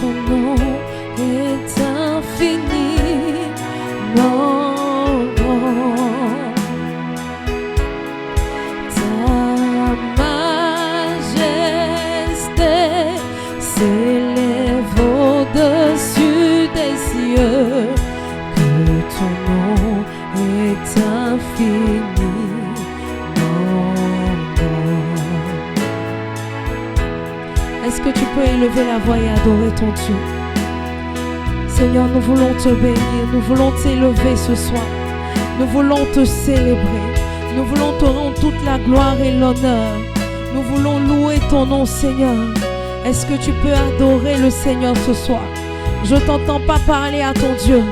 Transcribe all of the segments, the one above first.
ton nom est infiniment grand. Ta majesté s'élève au-dessus des cieux, que ton nom est infiniment grand. Est-ce que tu peux élever la voix et adorer ton Dieu? Seigneur, nous voulons te bénir, nous voulons t'élever ce soir, nous voulons te célébrer, nous voulons te rendre toute la gloire et l'honneur, nous voulons louer ton nom, Seigneur. Est-ce que tu peux adorer le Seigneur ce soir? Je t'entends pas parler à ton Dieu.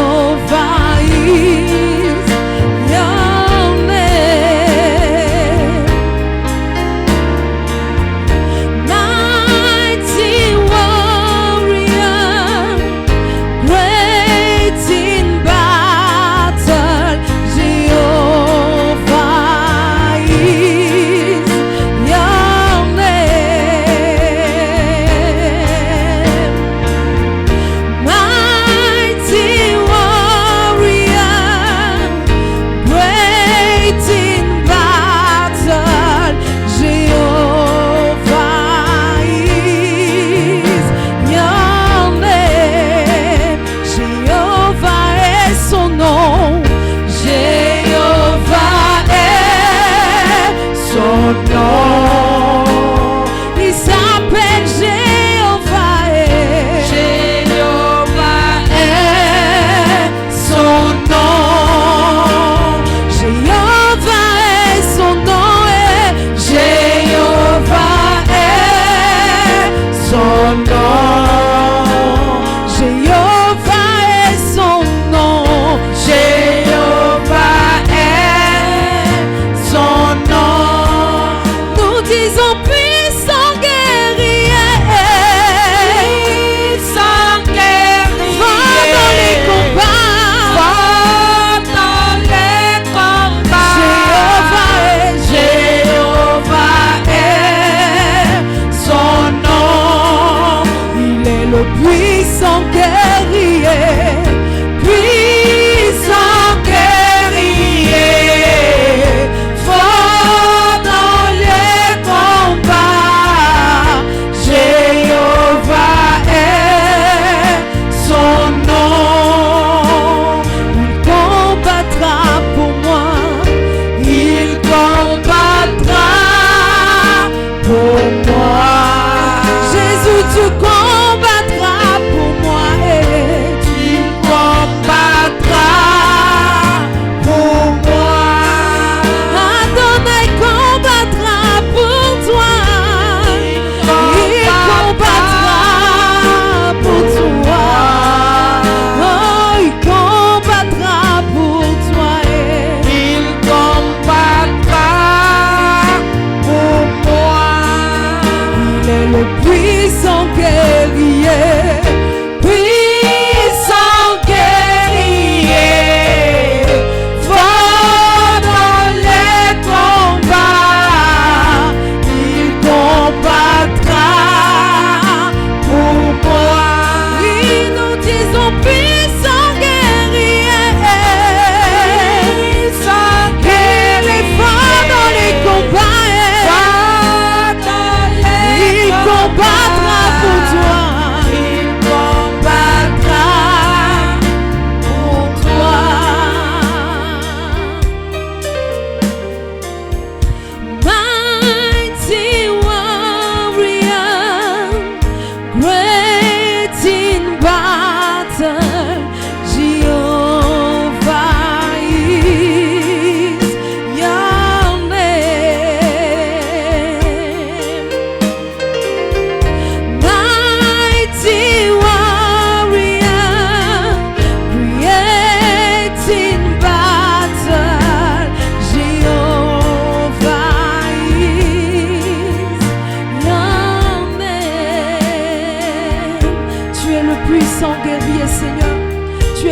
Jehovah is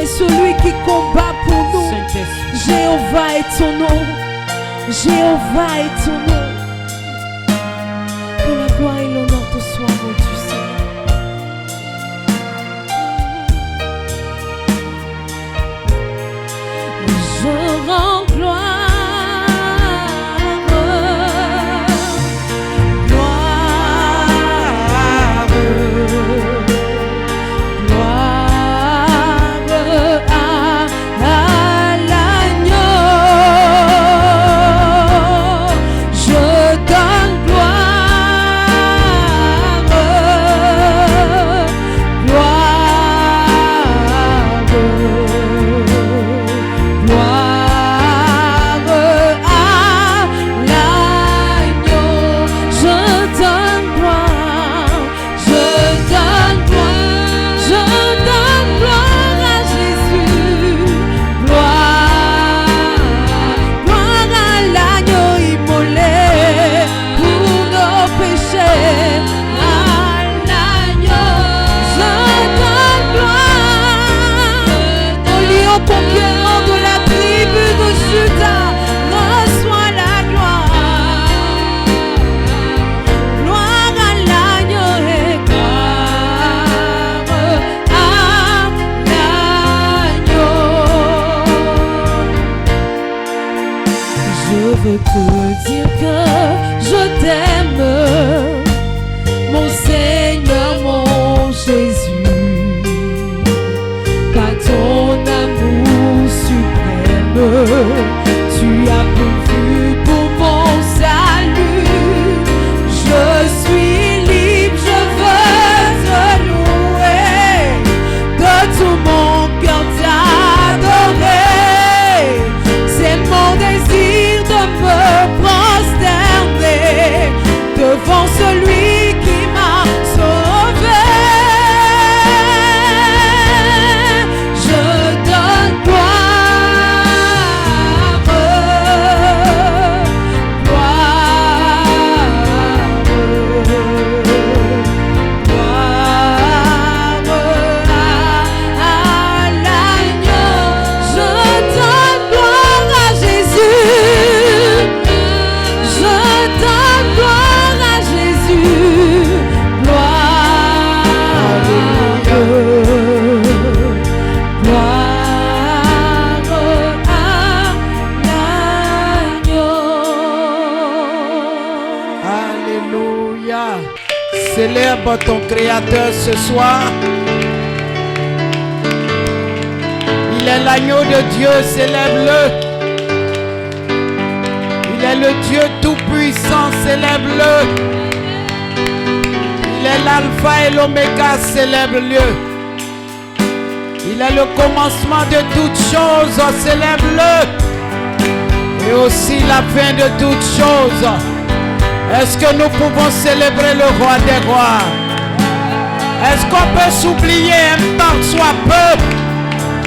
celui qui combat pour nous. Jéhovah est ton nom. Jéhovah est ton nom. Que la gloire et l'honneur te soient rendus, Seigneur. Je rends gloire. Célèbre ton Créateur ce soir. Il est l'agneau de Dieu, célèbre-le. Il est le Dieu tout-puissant, célèbre-le. Il est l'alpha et l'oméga, célèbre-le. Il est le commencement de toutes choses, célèbre-le. Et aussi la fin de toutes choses. Est-ce que nous pouvons célébrer le roi des rois? Est-ce qu'on peut s'oublier un temps soit peu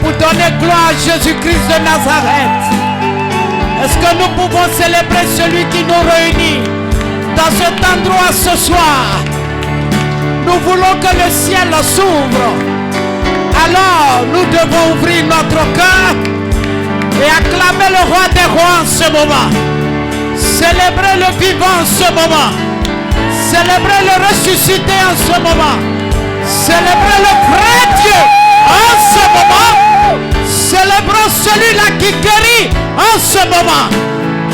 pour donner gloire à Jésus-Christ de Nazareth? Est-ce que nous pouvons célébrer celui qui nous réunit dans cet endroit ce soir? Nous voulons que le ciel s'ouvre. Alors nous devons ouvrir notre cœur et acclamer le roi des rois en ce moment. Célébrer le vivant en ce moment. Célébrer le ressuscité en ce moment. Célébrer le vrai Dieu en ce moment. Célébrons celui-là qui guérit en ce moment.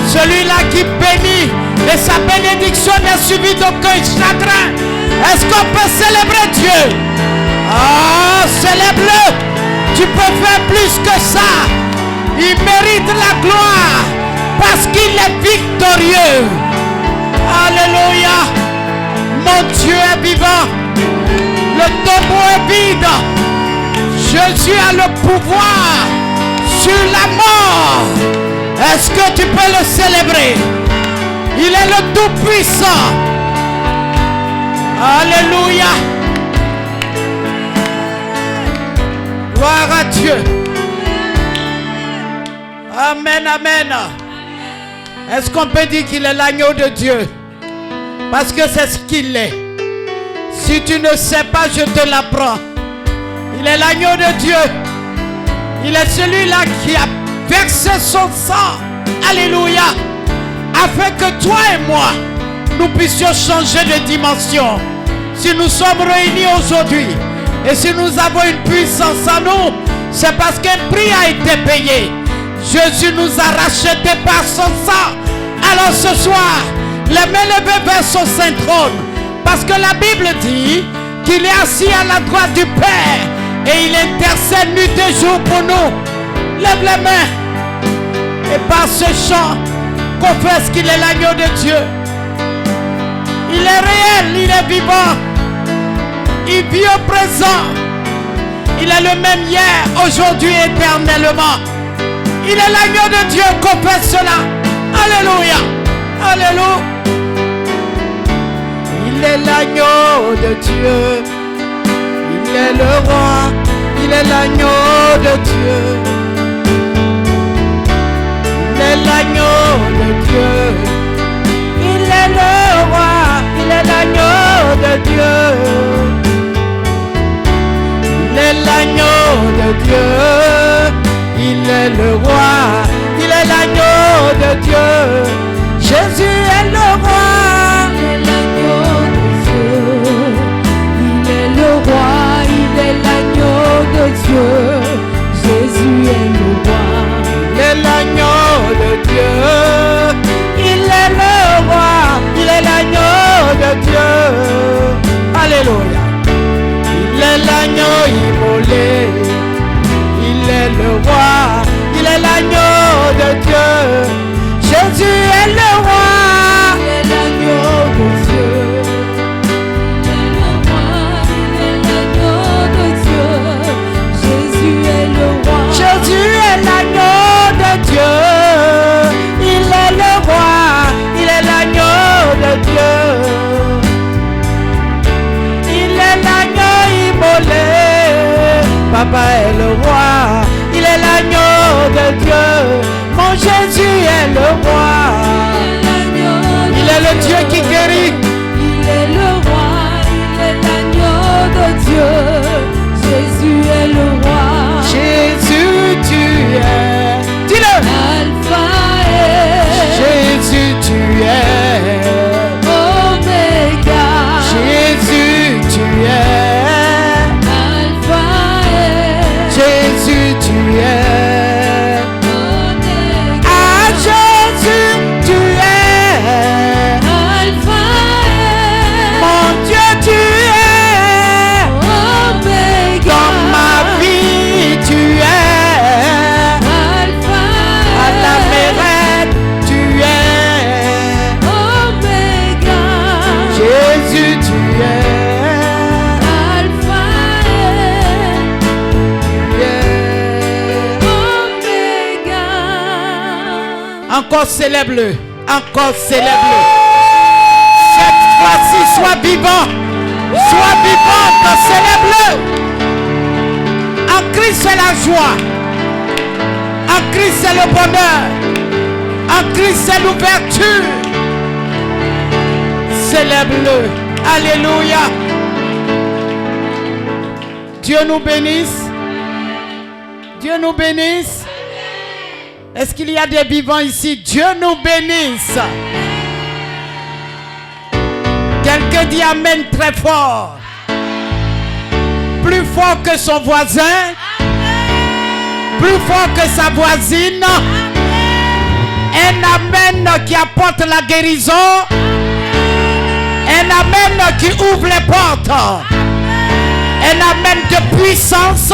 Celui-là qui bénit et sa bénédiction n'est suivie d'aucun chagrin. Est-ce qu'on peut célébrer Dieu? Ah, célèbre-le. Tu peux faire plus que ça. Il mérite la gloire. Parce qu'il est victorieux. Alléluia. Mon Dieu est vivant. Le tombeau est vide. Jésus a le pouvoir sur la mort. Est-ce que tu peux le célébrer? Il est le Tout-Puissant. Alléluia. Gloire à Dieu. Amen, amen. Est-ce qu'on peut dire qu'il est l'agneau de Dieu? Parce que c'est ce qu'il est. Si tu ne sais pas, je te l'apprends. Il est l'agneau de Dieu. Il est celui-là qui a versé son sang. Alléluia. Afin que toi et moi, nous puissions changer de dimension. Si nous sommes réunis aujourd'hui et si nous avons une puissance en nous, c'est parce qu'un prix a été payé. Jésus nous a rachetés par son sang. Alors ce soir, les mains levées vers son saint trône. Parce que la Bible dit qu'il est assis à la droite du Père et il intercède nuit et jour pour nous. Lève les mains et par ce chant, confesse qu'il est l'agneau de Dieu. Il est réel, il est vivant. Il vit au présent. Il est le même hier, aujourd'hui, éternellement. Il est l'agneau de Dieu, confesse cela. Alléluia. Alléluia. Il est l'agneau de Dieu. Il est le roi. Il est l'agneau de Dieu. Il est l'agneau de Dieu. Il est le roi. Il est l'agneau de Dieu. Il est l'agneau de Dieu. Il est le roi. Il est l'agneau de Dieu. Jésus est le roi. Il est l'agneau de Dieu. Il est le roi. Il est l'agneau de Dieu. Jésus est le roi. Il est l'agneau de Dieu. Il est le roi. Il est l'agneau de Dieu. Alléluia. Il est l'agneau immolé. Il est le roi. Il est l'agneau de Dieu. Jésus est le roi. Il est l'agneau de Dieu. Il est le roi. Il est l'agneau de Dieu. Jésus est le roi. Jésus est l'agneau de Dieu. Il est le roi. Il est l'agneau de Dieu. Il est l'agneau immolé. Papa est le roi. Il est l'agneau de Dieu. Mon Jésus est le roi. Il est le Dieu qui guérit. Il est le roi. Il est l'agneau de Dieu. Jésus est le roi. Jésus, tu es. Dis-le. Alpha et Jésus, tu es. Oméga. Jésus, tu es. Alpha et Jésus, tu es. Oméga. Ah, Jésus, tu es. Alpha et Mon Dieu, tu es. Oméga. Dans ma vie, tu es. Alpha À la et mérette, tu es. Oméga. Jésus, tu es. Alpha et Tu es. Oméga. Encore célèbre-le. Encore célèbre-le. Cette fois-ci, sois vivant. Sois vivante, célèbre-le. En Christ, c'est la joie. En Christ, c'est le bonheur. En Christ, c'est l'ouverture. Célèbre-le. Alléluia. Dieu nous bénisse. Dieu nous bénisse. Est-ce qu'il y a des vivants ici? Dieu nous bénisse. Quelqu'un dit amen très fort. Plus fort que son voisin. Plus fort que sa voisine. Un amen qui apporte la guérison. Un amen qui ouvre les portes. Un amen de puissance.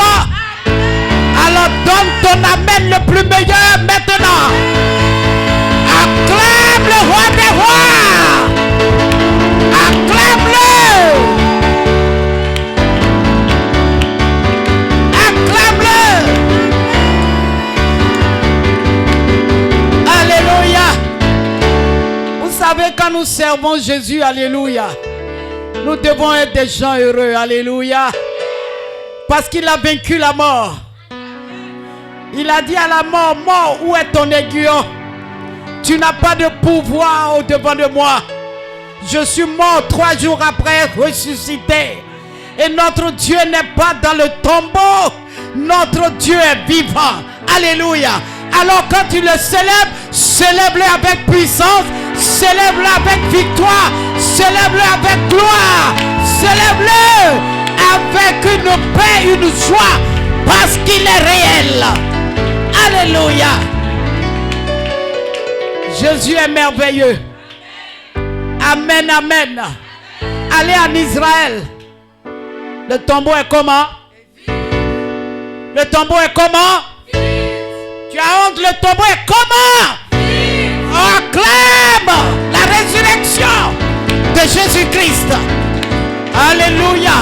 Alors donne ton amen le plus meilleur maintenant. Acclame le roi des rois. Acclame-le. Acclame-le. Alléluia. Vous savez, quand nous servons Jésus, alléluia, nous devons être des gens heureux, alléluia. Parce qu'il a vaincu la mort. Il a dit à la mort, mort, où est ton aiguillon? Tu n'as pas de pouvoir au devant de moi. Je suis mort 3 jours après, ressuscité. Et notre Dieu n'est pas dans le tombeau. Notre Dieu est vivant. Alléluia. Alors quand tu le célèbres, célèbre-le avec puissance, célèbre-le avec victoire, célèbre-le avec gloire, célèbre-le avec une paix, une joie, parce qu'il est réel. Alléluia. Jésus est merveilleux. Amen, amen. Allez en Israël. Le tombeau est comment? Le tombeau est comment? Tu as honte, le tombeau est comment? Acclame la résurrection de Jésus-Christ. Alléluia.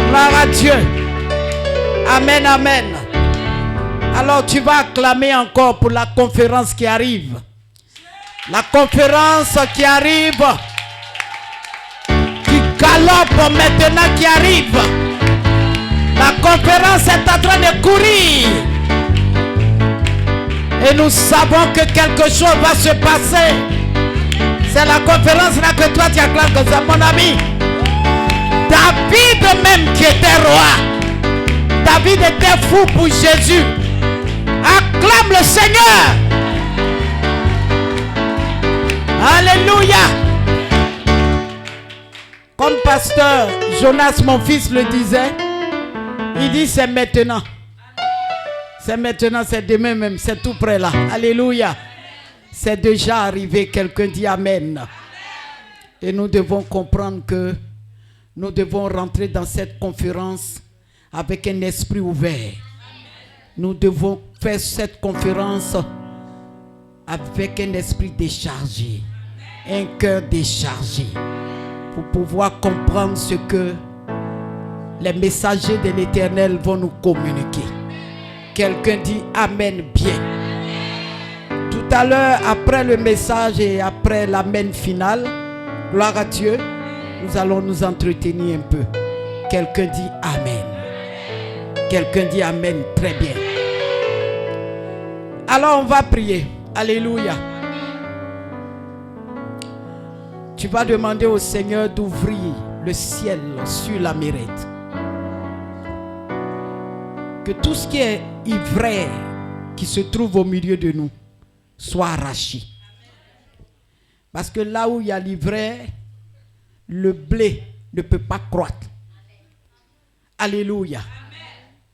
Gloire à Dieu. Amen, amen. Alors tu vas acclamer encore pour la conférence qui arrive. La conférence qui arrive, qui galope maintenant, qui arrive. La conférence est en train de courir. Et nous savons que quelque chose va se passer. C'est la conférence là que toi tu acclames comme ça, mon ami. David même qui était roi. David était fou pour Jésus. Acclame le Seigneur. Alléluia. Comme pasteur Jonas, mon fils, le disait, il dit c'est maintenant. C'est maintenant, c'est demain même, c'est tout près là. Alléluia. C'est déjà arrivé, quelqu'un dit Amen. Et nous devons comprendre que nous devons rentrer dans cette conférence avec un esprit ouvert. Nous devons faire cette conférence avec un esprit déchargé, un cœur déchargé, pour pouvoir comprendre ce que les messagers de l'Éternel vont nous communiquer. Quelqu'un dit Amen bien. Tout à l'heure, après le message et après l'amen final, gloire à Dieu, nous allons nous entretenir un peu. Quelqu'un dit Amen. Quelqu'un dit Amen, très bien. Alors on va prier. Alléluia. Tu vas demander au Seigneur d'ouvrir le ciel sur la Mérite. Que tout ce qui est ivraie qui se trouve au milieu de nous soit arraché. Parce que là où il y a l'ivraie, le blé ne peut pas croître. Alléluia.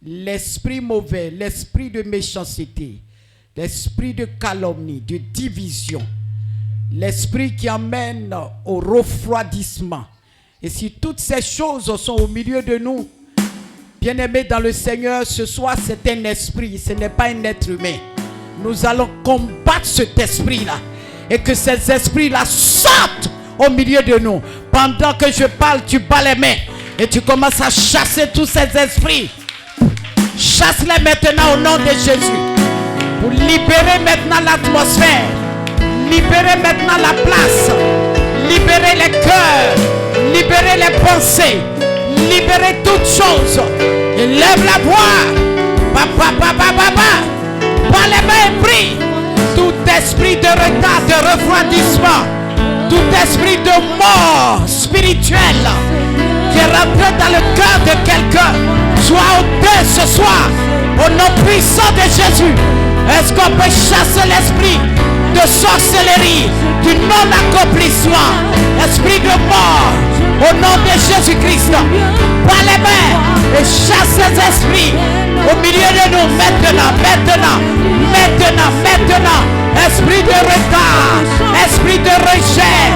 L'esprit mauvais, l'esprit de méchanceté, l'esprit de calomnie, de division, l'esprit qui amène au refroidissement. Et si toutes ces choses sont au milieu de nous, bien-aimés dans le Seigneur, ce soir c'est un esprit, ce n'est pas un être humain. Nous allons combattre cet esprit-là et que ces esprits-là sortent au milieu de nous. Pendant que je parle, tu bats les mains et tu commences à chasser tous ces esprits. Chasse-les maintenant au nom de Jésus. Pour libérer maintenant l'atmosphère, libérer maintenant la place, libérer les cœurs, libérer les pensées, libérer toutes choses. Élève la voix. Papa, papa, papa. Par les mains et prie. Tout esprit de retard, de refroidissement, tout esprit de mort spirituelle qui est rentré dans le cœur de quelqu'un, soit ôté ce soir au nom puissant de Jésus. Est-ce qu'on peut chasser l'esprit de sorcellerie, du non-accomplissement, esprit de mort, au nom de Jésus-Christ? Par les mains et chasse ces esprits au milieu de nous maintenant, maintenant, maintenant, maintenant. Esprit de retard, esprit de rejet,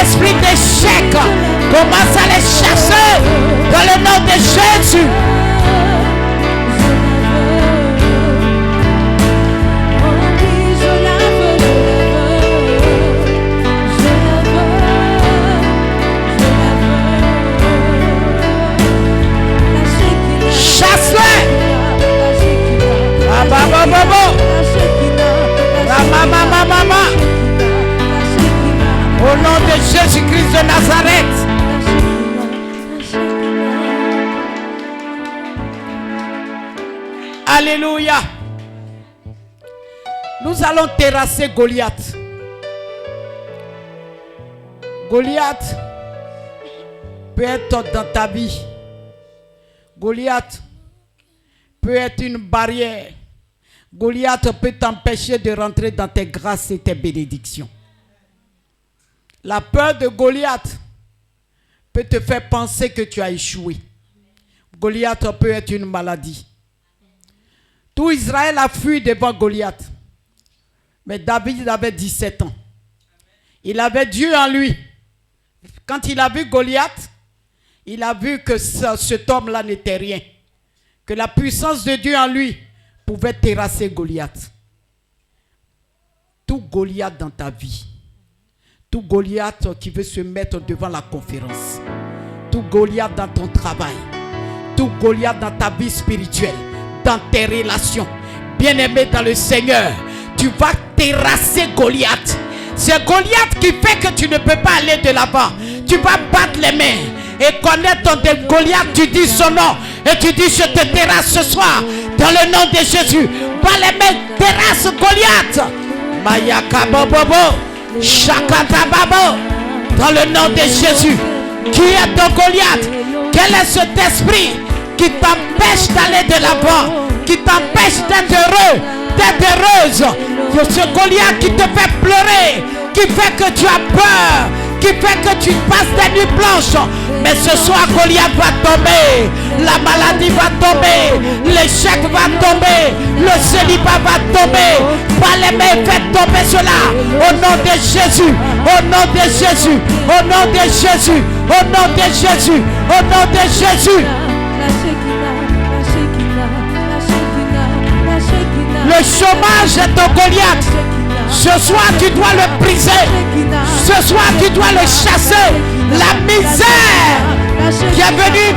esprit d'échec, commence à les chasser dans le nom de Jésus. Au nom de Jésus-Christ de Nazareth. Alléluia. Nous allons terrasser Goliath. Goliath peut être dans ta vie. Goliath peut être une barrière. Goliath peut t'empêcher de rentrer dans tes grâces et tes bénédictions. La peur de Goliath peut te faire penser que tu as échoué. Goliath peut être une maladie. Tout Israël a fui devant Goliath. Mais David avait 17 ans. Il avait Dieu en lui. Quand il a vu Goliath, il a vu que cet homme-là n'était rien. Que la puissance de Dieu en lui pouvait terrasser Goliath. Tout Goliath dans ta vie, tout Goliath qui veut se mettre devant la conférence, tout Goliath dans ton travail, tout Goliath dans ta vie spirituelle, dans tes relations, bien-aimé dans le Seigneur, tu vas terrasser Goliath. C'est Goliath qui fait que tu ne peux pas aller de l'avant. Tu vas battre les mains et connaître ton Goliath. Tu dis son nom et tu dis je te terrasse ce soir dans le nom de Jésus. Bats les mains, terrasse Goliath. Mayaka bobobo, shakata babo. Dans le nom de Jésus. Qui est ton Goliath? Quel est cet esprit qui t'empêche d'aller de l'avant, qui t'empêche d'être heureux, d'être heureuse? Ce Goliath qui te fait pleurer, qui fait que tu as peur, qui fait que tu passes des nuits blanches. Mais ce soir, Goliath va tomber, la maladie va tomber, l'échec va tomber, le célibat va tomber. Pas les mains, faites tomber cela. Au nom de Jésus, au nom de Jésus, au nom de Jésus, au nom de Jésus, au nom de Jésus. Le chômage est ton Goliath. Ce soir, tu dois le briser. Ce soir, tu dois le chasser. La misère qui est venue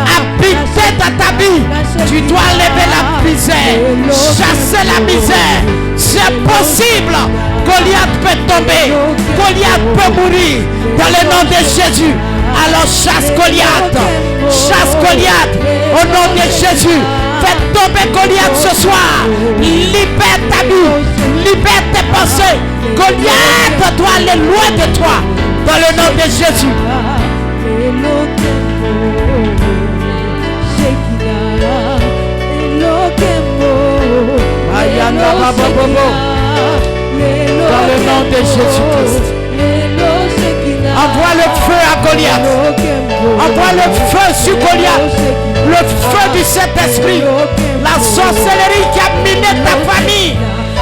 habiter dans ta vie, tu dois lever la misère, chasser la misère. C'est possible. Goliath peut tomber. Goliath peut mourir. Dans le nom de Jésus. Alors chasse Goliath. Chasse Goliath. Au nom de Jésus. Fais tomber Goliath ce soir. Libère ta vie. Libère tes pensées. Goliath doit aller loin de toi. Dans le nom de Jésus. Dans le nom de Jésus-Christ. Envoie le feu à Goliath. Envoie le feu sur Goliath. Le feu du Saint-Esprit. La sorcellerie qui a miné ta famille,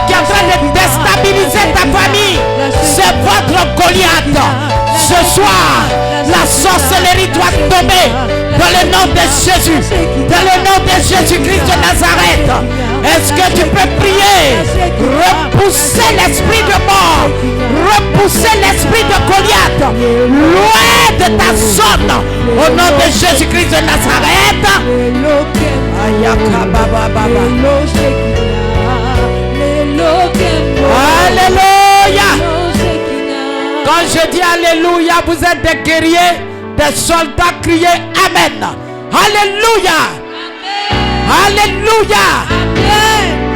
qui est en train de déstabiliser ta famille, c'est votre Goliath. Ce soir, la sorcellerie doit tomber dans le nom de Jésus. Dans le nom de Jésus-Christ de Nazareth. Est-ce que tu peux prier? Repousser l'esprit de mort. Repousser l'esprit de Goliath. Loin de ta zone. Au nom de Jésus-Christ de Nazareth. Alléluia. Quand je dis Alléluia, vous êtes des guerriers, des soldats, criez Amen. Alléluia. Alléluia.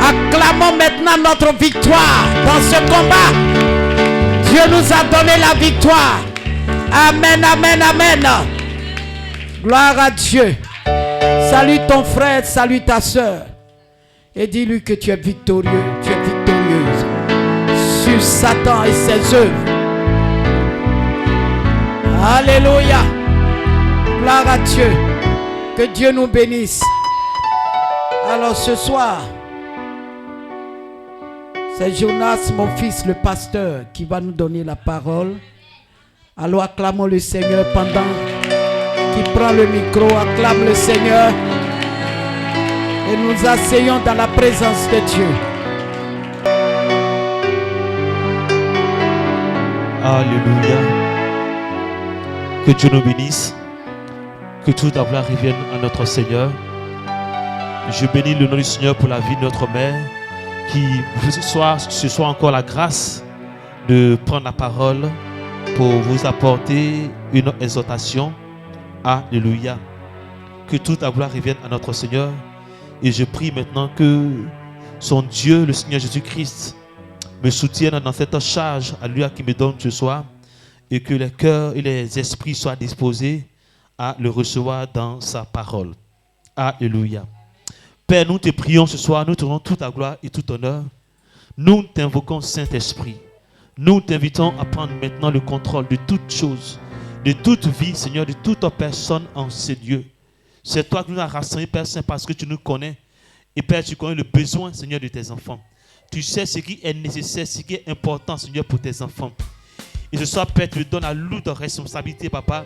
Acclamons maintenant notre victoire dans ce combat. Dieu nous a donné la victoire. Amen, amen, amen. Gloire à Dieu. Salue ton frère, salue ta soeur. Et dis-lui que tu es victorieux, tu es victorieuse sur Satan et ses œuvres. Alléluia. Gloire à Dieu. Que Dieu nous bénisse. Alors ce soir, c'est Jonas, mon fils, le pasteur, qui va nous donner la parole. Alors acclamons le Seigneur pendant qu'il prend le micro. Acclame le Seigneur. Et nous asseyons dans la présence de Dieu. Alléluia. Que Dieu nous bénisse. Que toute la gloire revienne à notre Seigneur. Je bénis le nom du Seigneur pour la vie de notre mère, qui ce soit encore la grâce de prendre la parole pour vous apporter une exhortation. Alléluia. Que toute la gloire revienne à notre Seigneur. Et je prie maintenant que son Dieu, le Seigneur Jésus-Christ, me soutienne dans cette charge, alléluia, qui me donne ce soir. et que les cœurs et les esprits soient disposés à le recevoir dans sa parole. Alléluia. Père, nous te prions ce soir, nous te rendons toute la gloire et tout honneur. Nous t'invoquons, Saint-Esprit. Nous t'invitons à prendre maintenant le contrôle de toutes choses, de toute vie, Seigneur, de toute personne en ces lieux. C'est toi qui nous as rassemblés, Père Saint, parce que tu nous connais. Et Père, tu connais le besoin, Seigneur, de tes enfants. Tu sais ce qui est nécessaire, ce qui est important, Seigneur, pour tes enfants. Et ce soir, Père, tu me donnes la lourde responsabilité, Papa,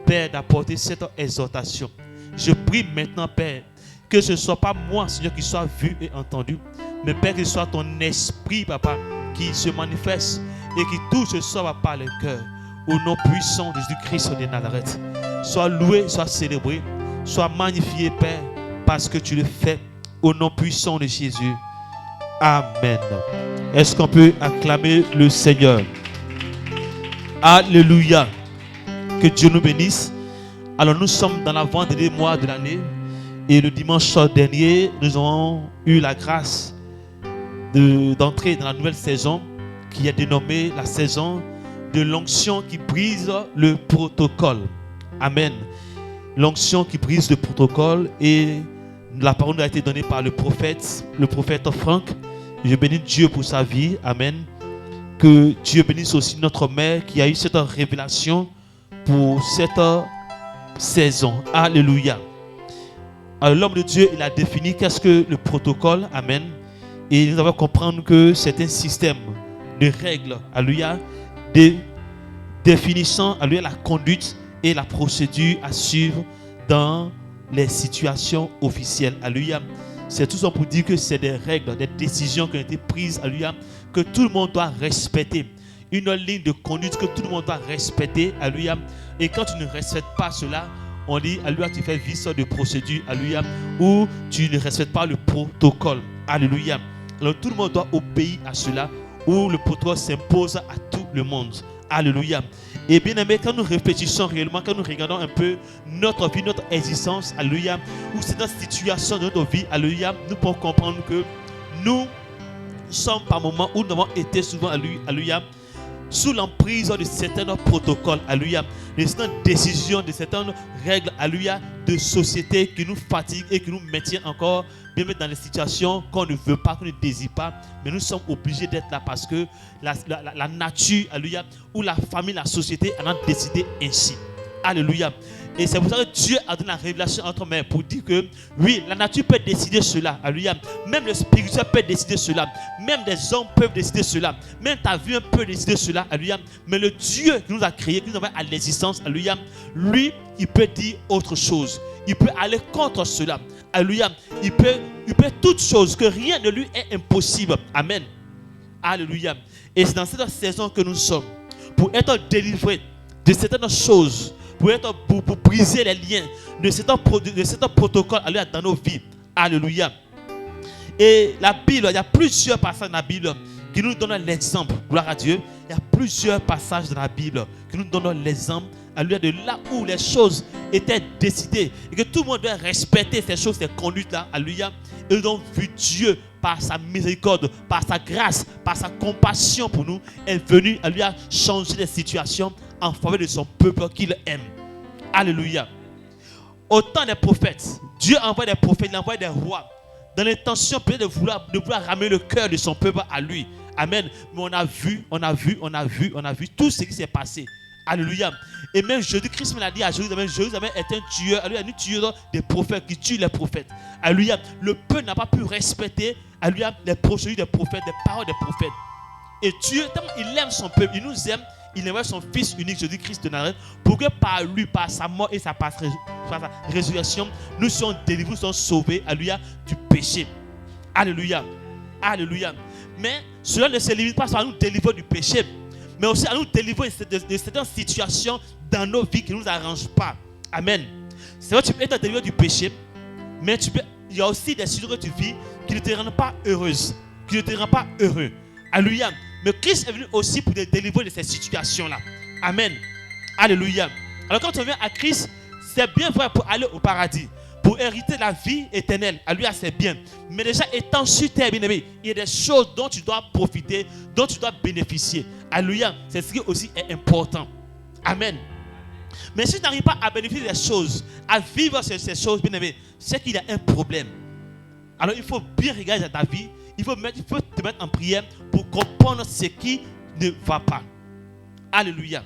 Père, d'apporter cette exhortation. Je prie maintenant, Père, que ce ne soit pas moi, Seigneur, qui soit vu et entendu, mais Père, que ce soit ton esprit, Papa, qui se manifeste et qui touche ce soir, Papa, le cœur. Au nom puissant de Jésus-Christ de Nazareth. Sois loué, sois célébré, sois magnifié, Père, parce que tu le fais. Au nom puissant de Jésus. Amen. Est-ce qu'on peut acclamer le Seigneur? Alléluia. Que Dieu nous bénisse. Alors nous sommes dans l'avant-dernier mois de l'année. Et le dimanche dernier, nous avons eu la grâce d'entrer dans la nouvelle saison qui est dénommée la saison de l'onction qui brise le protocole. Amen. L'onction qui brise le protocole, et la parole nous a été donnée par le prophète Franck. Je bénis Dieu pour sa vie. Amen. Que Dieu bénisse aussi notre mère qui a eu cette révélation pour cette saison. Alléluia. Alors l'homme de Dieu, il a défini qu'est-ce que le protocole. Amen. Et nous devons comprendre que c'est un système de règles. Alléluia. Définissant la conduite et la procédure à suivre dans les situations officielles. Alléluia. C'est tout ça pour dire que c'est des règles, des décisions qui ont été prises, alléluia, que tout le monde doit respecter. Une ligne de conduite que tout le monde doit respecter, alléluia. Et quand tu ne respectes pas cela, on dit, alléluia, tu fais vice de procédure, alléluia, ou tu ne respectes pas le protocole, alléluia. Alors tout le monde doit obéir à cela, où le protocole s'impose à tout le monde. Alléluia. Et bien aimé, quand nous réfléchissons réellement, quand nous regardons un peu notre vie, notre existence, alléluia, ou cette situation de notre vie, alléluia, nous pouvons comprendre que nous sommes par moments où nous avons été souvent, alléluia, sous l'emprise de certains protocoles, alléluia, de certaines décisions, de certaines règles, alléluia, de société qui nous fatiguent et qui nous maintiennent encore bien dans les situations qu'on ne veut pas, qu'on ne désire pas, mais nous sommes obligés d'être là parce que la nature, alléluia, ou la famille, la société en a décidé ainsi. Alléluia. Et c'est pour ça que Dieu a donné la révélation entre mains pour dire que oui, la nature peut décider cela. Alléluia. Même le spirituel peut décider cela. Même des hommes peuvent décider cela. Même ta vie peut décider cela. Alléluia. Mais le Dieu qui nous a créés, qui nous a mis à l'existence, alléluia, lui, il peut dire autre chose. Il peut aller contre cela. Alléluia. Il peut toute chose, que rien de lui est impossible. Amen. Alléluia. Et c'est dans cette saison que nous sommes. Pour être délivrés de certaines choses. Pour briser les liens de certains protocoles dans nos vies. Alléluia. Et la Bible, il y a plusieurs passages dans la Bible qui nous donnent l'exemple. Gloire à Dieu. Il y a plusieurs passages dans la Bible qui nous donnent l'exemple, alléluia, de là où les choses étaient décidées et que tout le monde doit respecter ces choses, ces conduites-là. Alléluia. Et nous avons vu Dieu par sa miséricorde, par sa grâce, par sa compassion pour nous, est venu, alléluia, changer les situations en faveur de son peuple qu'il aime. Alléluia. Au temps des prophètes, Dieu envoie des prophètes, il envoie des rois, dans l'intention peut-être de vouloir ramener le cœur de son peuple à lui. Amen. Mais on a vu tout ce qui s'est passé. Alléluia. Et même Jésus-Christ me l'a dit à Jérusalem. Jérusalem est un tueur. Alléluia, un tueur des prophètes qui tue les prophètes. Alléluia. Le peuple n'a pas pu respecter, alléluia, les procédures des prophètes, les paroles des prophètes. Et Dieu, il aime son peuple, il nous aime. Il envoie son Fils unique, Jésus-Christ de Nazareth, pour que par lui, par sa mort et sa résurrection, nous soyons délivrés, nous soyons sauvés, alléluia, du péché. Alléluia. Alléluia. Mais cela ne se limite pas à nous délivrer du péché, mais aussi à nous délivrer de certaines situations dans nos vies qui ne nous arrangent pas. Amen. C'est vrai, tu peux être délivré du péché, mais il y a aussi des situations que tu vis qui ne te rendent pas heureuse, qui ne te rendent pas heureux. Alléluia. Mais Christ est venu aussi pour te délivrer de ces situations-là. Amen. Alléluia. Alors quand on vient à Christ, c'est bien vrai pour aller au paradis, pour hériter la vie éternelle. Alléluia, c'est bien. Mais déjà étant sur terre, bien aimé, il y a des choses dont tu dois profiter, dont tu dois bénéficier. Alléluia. C'est ce qui aussi est important. Amen. Mais si tu n'arrives pas à bénéficier des choses, à vivre ces choses, bien aimé, c'est qu'il y a un problème. Alors il faut bien regarder ta vie. Il faut te mettre en prière pour comprendre ce qui ne va pas. Alléluia.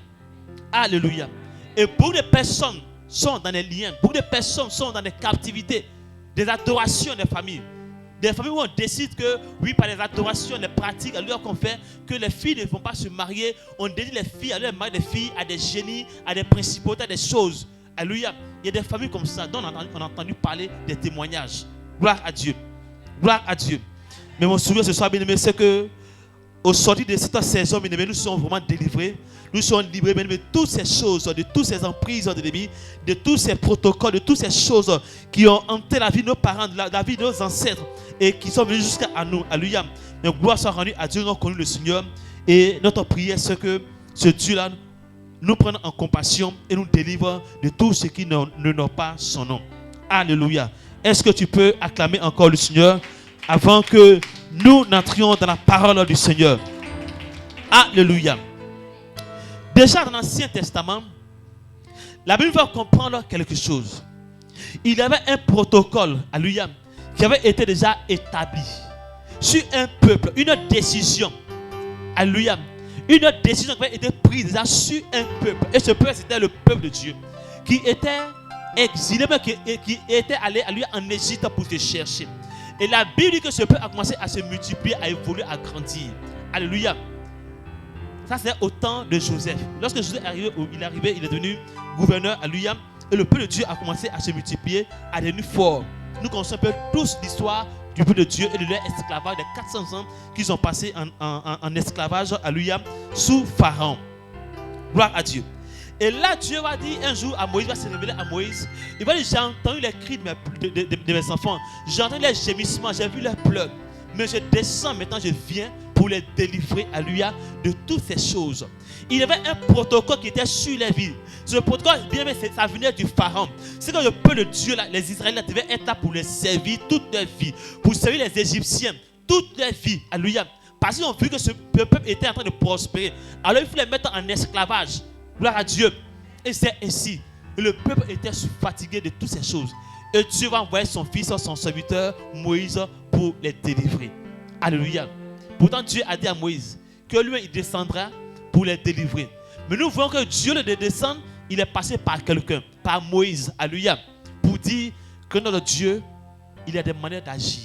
Alléluia. Et beaucoup de personnes sont dans des liens. Beaucoup de personnes sont dans des captivités, des adorations des familles. Des familles où on décide que, oui, par les adorations, les pratiques, alors qu'on fait, que les filles ne vont pas se marier. On dédie les filles, à leur marier des filles, à des génies, à des principautés, à des choses. Alléluia. Il y a des familles comme ça dont on a entendu parler des témoignages. Gloire à Dieu. Gloire à Dieu. Mais mon souvenir ce soir, bien aimé, c'est que au sortir de cette saison, bien aimé, nous sommes vraiment délivrés. Nous sommes libérés, bien aimé, de toutes ces choses, de toutes ces emprises de l'ennemi, de tous ces protocoles, de toutes ces choses qui ont hanté la vie de nos parents, la vie de nos ancêtres et qui sont venus jusqu'à nous. Alléluia. Mais gloire soit rendue à Dieu, nous avons connu le Seigneur. Et notre prière, c'est que ce Dieu-là nous prenne en compassion et nous délivre de tout ce qui n'honore pas son nom. Alléluia. Est-ce que tu peux acclamer encore le Seigneur avant que nous n'entrions dans la parole du Seigneur? Alléluia. Déjà dans l'Ancien Testament, la Bible va comprendre quelque chose. Il y avait un protocole, alléluia, qui avait été déjà établi sur un peuple, une décision, alléluia, une décision qui avait été prise déjà sur un peuple. Et ce peuple, c'était le peuple de Dieu, qui était exilé, mais qui était allé en Égypte pour se chercher. Et la Bible dit que ce peuple a commencé à se multiplier, à évoluer, à grandir. Alléluia. Ça, c'est au temps de Joseph. Lorsque Joseph est arrivé, il est devenu gouverneur, alléluia. Et le peuple de Dieu a commencé à se multiplier, à devenir fort. Nous connaissons un peu tous l'histoire du peuple de Dieu et de leur esclavage, des 400 ans qu'ils ont passé en esclavage, alléluia, sous Pharaon. Gloire à Dieu. Et là, Dieu va dire un jour à Moïse, il va se révéler à Moïse. Il va dire, j'ai entendu les cris de mes enfants. J'ai entendu les gémissements, j'ai vu leurs pleurs. Mais je descends maintenant, je viens pour les délivrer, alléluia, de toutes ces choses. Il y avait un protocole qui était sur les villes. Ce protocole, bien aimé, ça venait du Pharaon. C'est que le peuple de Dieu, là, les Israélites devaient être là pour les servir toute leur vie. Pour servir les Égyptiens toute leur vie, alléluia. Parce qu'ils ont vu que ce peuple était en train de prospérer. Alors il faut les mettre en esclavage. Gloire à Dieu. Et c'est ainsi. Le peuple était fatigué de toutes ces choses. Et Dieu va envoyer son fils, son serviteur, Moïse, pour les délivrer. Alléluia. Pourtant, Dieu a dit à Moïse que lui, il descendra pour les délivrer. Mais nous voyons que Dieu le descend, il est passé par quelqu'un, par Moïse. Alléluia. Pour dire que notre Dieu, il a des manières d'agir.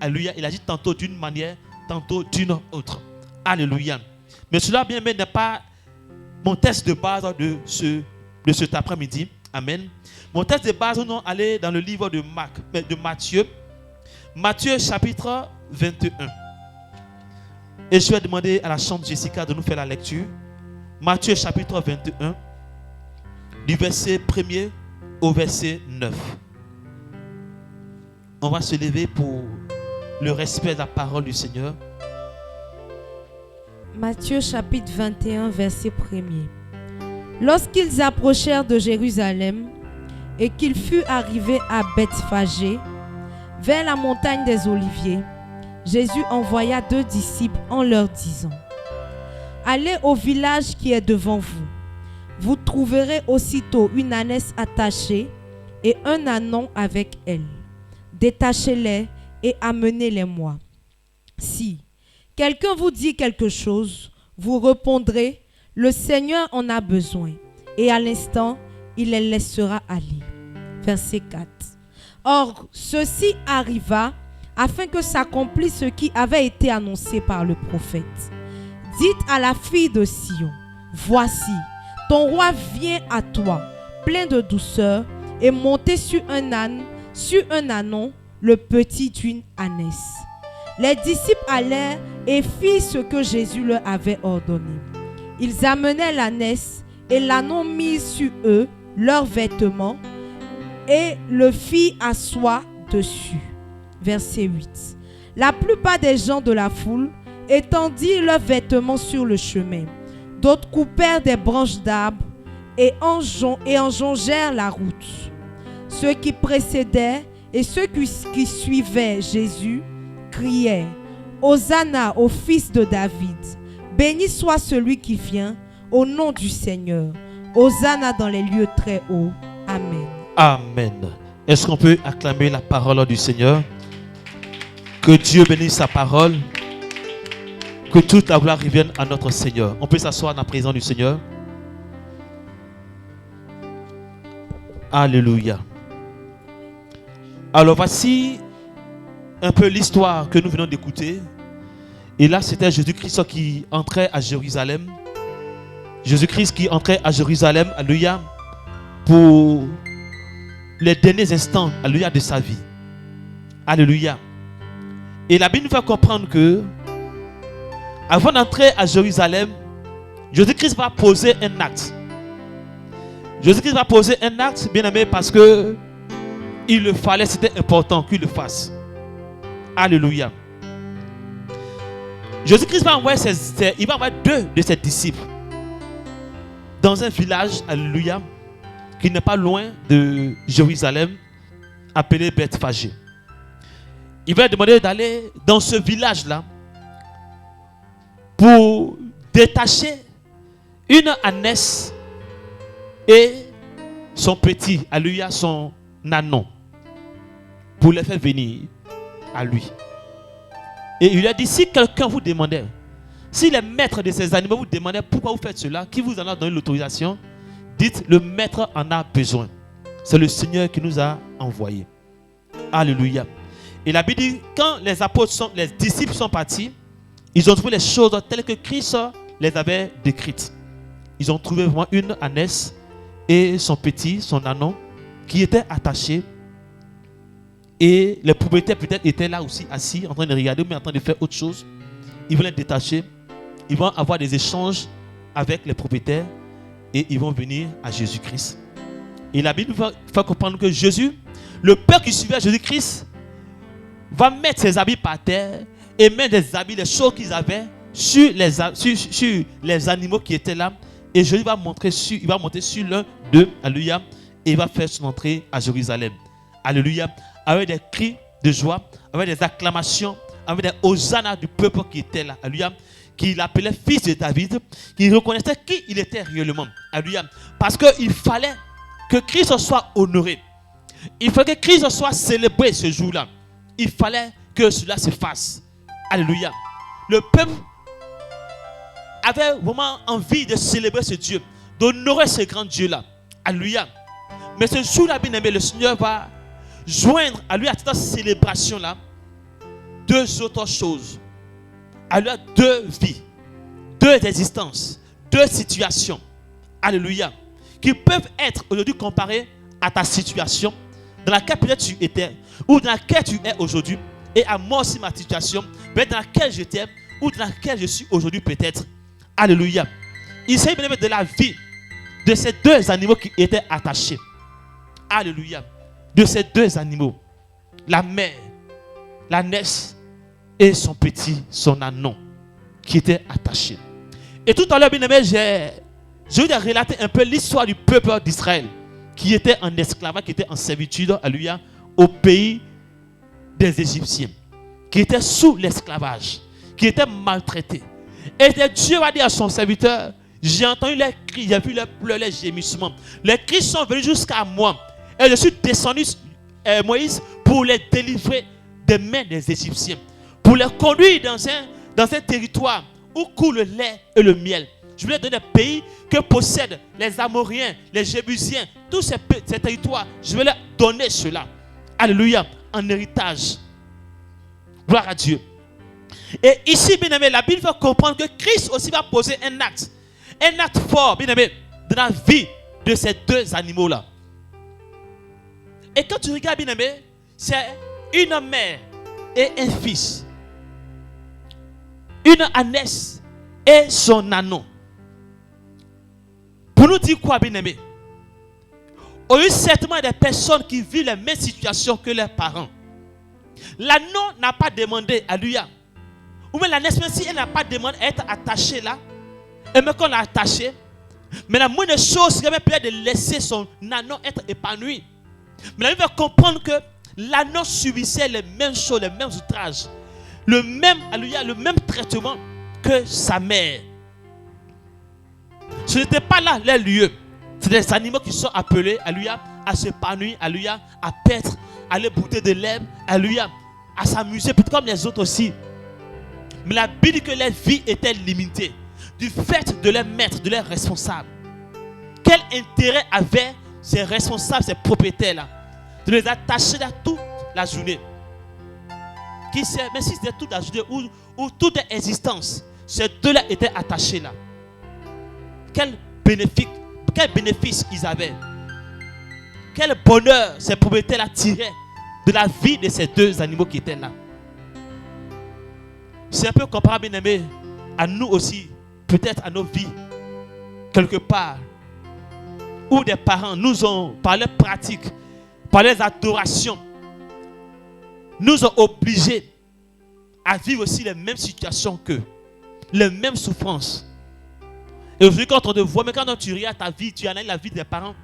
Alléluia. Il agit tantôt d'une manière, tantôt d'une autre. Alléluia. Mais cela, bien aimé, n'est pas mon texte de base de cet après-midi. Amen. Mon texte de base, nous allons aller dans le livre de Matthieu. Matthieu chapitre 21. Et je vais demander à la chambre Jessica de nous faire la lecture. Matthieu chapitre 21, du verset 1er au verset 9. On va se lever pour le respect de la parole du Seigneur. Matthieu chapitre 21, verset 1er. Lorsqu'ils approchèrent de Jérusalem et qu'il fut arrivé à Bethphagée, vers la montagne des Oliviers, Jésus envoya 2 disciples en leur disant: Allez au village qui est devant vous. Vous trouverez aussitôt une ânesse attachée et un ânon avec elle. Détachez-les et amenez-les-moi. Si quelqu'un vous dit quelque chose, vous répondrez: Le Seigneur en a besoin. Et à l'instant, il les laissera aller. Verset 4. Or, ceci arriva afin que s'accomplisse ce qui avait été annoncé par le prophète. Dites à la fille de Sion: Voici, ton roi vient à toi, plein de douceur, et monté sur un âne, sur un ânon, le petit d'une ânesse. Les disciples allèrent et firent ce que Jésus leur avait ordonné. Ils amenèrent l'ânesse et l'ânon mis sur eux leurs vêtements et le firent asseoir dessus. Verset 8. La plupart des gens de la foule étendirent leurs vêtements sur le chemin. D'autres coupèrent des branches d'arbres et enjongèrent la route. Ceux qui précédaient et ceux qui suivaient Jésus criaient: Hosanna au fils de David. Béni soit celui qui vient au nom du Seigneur. Hosanna dans les lieux très hauts. Amen. Amen. Est-ce qu'on peut acclamer la parole du Seigneur? Que Dieu bénisse sa parole. Que toute la gloire revienne à notre Seigneur. On peut s'asseoir dans la présence du Seigneur. Alléluia. Alors voici un peu l'histoire que nous venons d'écouter. Et là, c'était Jésus-Christ qui entrait à Jérusalem. Jésus-Christ qui entrait à Jérusalem, alléluia, pour les derniers instants, alléluia, de sa vie. Alléluia. Et la Bible nous fait comprendre que, avant d'entrer à Jérusalem, Jésus-Christ va poser un acte. Jésus-Christ va poser un acte, bien aimé, parce que il le fallait, c'était important qu'il le fasse. Alléluia. Jésus-Christ va envoyer deux de ses disciples dans un village, alléluia, qui n'est pas loin de Jérusalem, appelé Bethphagée. Il va demander d'aller dans ce village-là pour détacher une ânesse et son petit, alléluia, son ânon, pour les faire venir à lui. Et il lui a dit, si quelqu'un vous demandait, si les maîtres de ces animaux vous demandaient pourquoi vous faites cela, qui vous en a donné l'autorisation, dites, le maître en a besoin. C'est le Seigneur qui nous a envoyés. Alléluia. Et la Bible dit, quand les apôtres, les disciples sont partis, ils ont trouvé les choses telles que Christ les avait décrites. Ils ont trouvé vraiment une ânesse et son petit, son ânon, qui étaient attachés. Et les propriétaires peut-être étaient là aussi assis, en train de regarder, mais en train de faire autre chose. Ils vont les détacher. Ils vont avoir des échanges avec les propriétaires et ils vont venir à Jésus-Christ. Et la Bible va faire comprendre que Jésus, le peuple qui suivait Jésus-Christ, va mettre ses habits par terre et mettre des habits, les choses qu'ils avaient sur les animaux qui étaient là. Et Jésus va monter sur l'un d'eux, alléluia, et il va faire son entrée à Jérusalem. Alléluia. Avec des cris de joie, avec des acclamations, avec des hosannas du peuple qui était là. Alléluia. Qui l'appelait fils de David, qui reconnaissait qui il était réellement. Alléluia. Parce qu'il fallait que Christ soit honoré. Il fallait que Christ soit célébré ce jour-là. Il fallait que cela se fasse. Alléluia. Le peuple avait vraiment envie de célébrer ce Dieu, d'honorer ce grand Dieu-là. Alléluia. Mais ce jour-là, bien aimé, le Seigneur va joindre à lui, à cette célébration-là, deux autres choses. Alléluia, deux vies, deux existences, deux situations. Alléluia. Qui peuvent être aujourd'hui comparées à ta situation dans laquelle peut-être tu étais ou dans laquelle tu es aujourd'hui, et à moi aussi ma situation, peut-être dans laquelle j'étais ou dans laquelle je suis aujourd'hui peut-être. Alléluia. Il s'agit bien de la vie de ces deux animaux qui étaient attachés. Alléluia. De ces deux animaux, la mère, l'ânesse et son petit, son ânon, qui étaient attachés. Et tout à l'heure, bien aimé, je vais relater un peu l'histoire du peuple d'Israël, qui était en esclavage, qui était en servitude, alléluia, au pays des Égyptiens, qui était sous l'esclavage, qui était maltraité. Et Dieu va dire à son serviteur, j'ai entendu les cris, j'ai vu les pleurs, les gémissements. Les cris sont venus jusqu'à moi. Et je suis descendu, Moïse, pour les délivrer des mains des Égyptiens. Pour les conduire dans un territoire où coule le lait et le miel. Je voulais donner des pays que possèdent les Amoriens, les Jébusiens, tous ces territoires. Je vais leur donner cela. Alléluia. En héritage. Gloire à Dieu. Et ici, bien aimé, la Bible fait comprendre que Christ aussi va poser un acte. Un acte fort, bien aimé, dans la vie de ces deux animaux-là. Et quand tu regardes, bien aimé, c'est une mère et un fils. Une ânesse et son ânon. Pour nous dire quoi, bien aimé? Il y a eu certainement des personnes qui vivent les mêmes situations que leurs parents. L'ânon n'a pas demandé, alléluia. Ou bien l'ânesse, même si elle n'a pas demandé à être attachée là, et même qu'on l'a attachée, mais la moindre chose serait peut-être de laisser son ânon être épanoui. Mais la Bible va comprendre que l'ânon subissait les mêmes choses, les mêmes outrages, le même traitement que sa mère. Ce n'était pas là les lieux. C'est des animaux qui sont appelés, alléluia, à s'épanouir, alléluia, à paître, à aller brouter de l'herbe, alléluia, à s'amuser, peut-être comme les autres aussi. Mais la Bible dit que leur vie était limitée du fait de leur maître, de leur responsable. Quel intérêt avaient ces responsables, ces propriétaires-là, de les attacher là toute la journée? Qui sait, mais si c'était toute la journée ou toute leur existence, ces deux-là étaient attachés là. Quel bénéfice ils avaient? Quel bonheur ces propriétaires-là tiraient de la vie de ces deux animaux qui étaient là? C'est un peu comparable, bien aimé, à nous aussi, peut-être à nos vies, quelque part, où des parents nous ont, par leurs pratiques, par leurs adorations, nous ont obligés à vivre aussi les mêmes situations qu'eux, les mêmes souffrances. Et aujourd'hui, quand on te voit, mais quand tu regardes ta vie, tu analyses la vie des parents,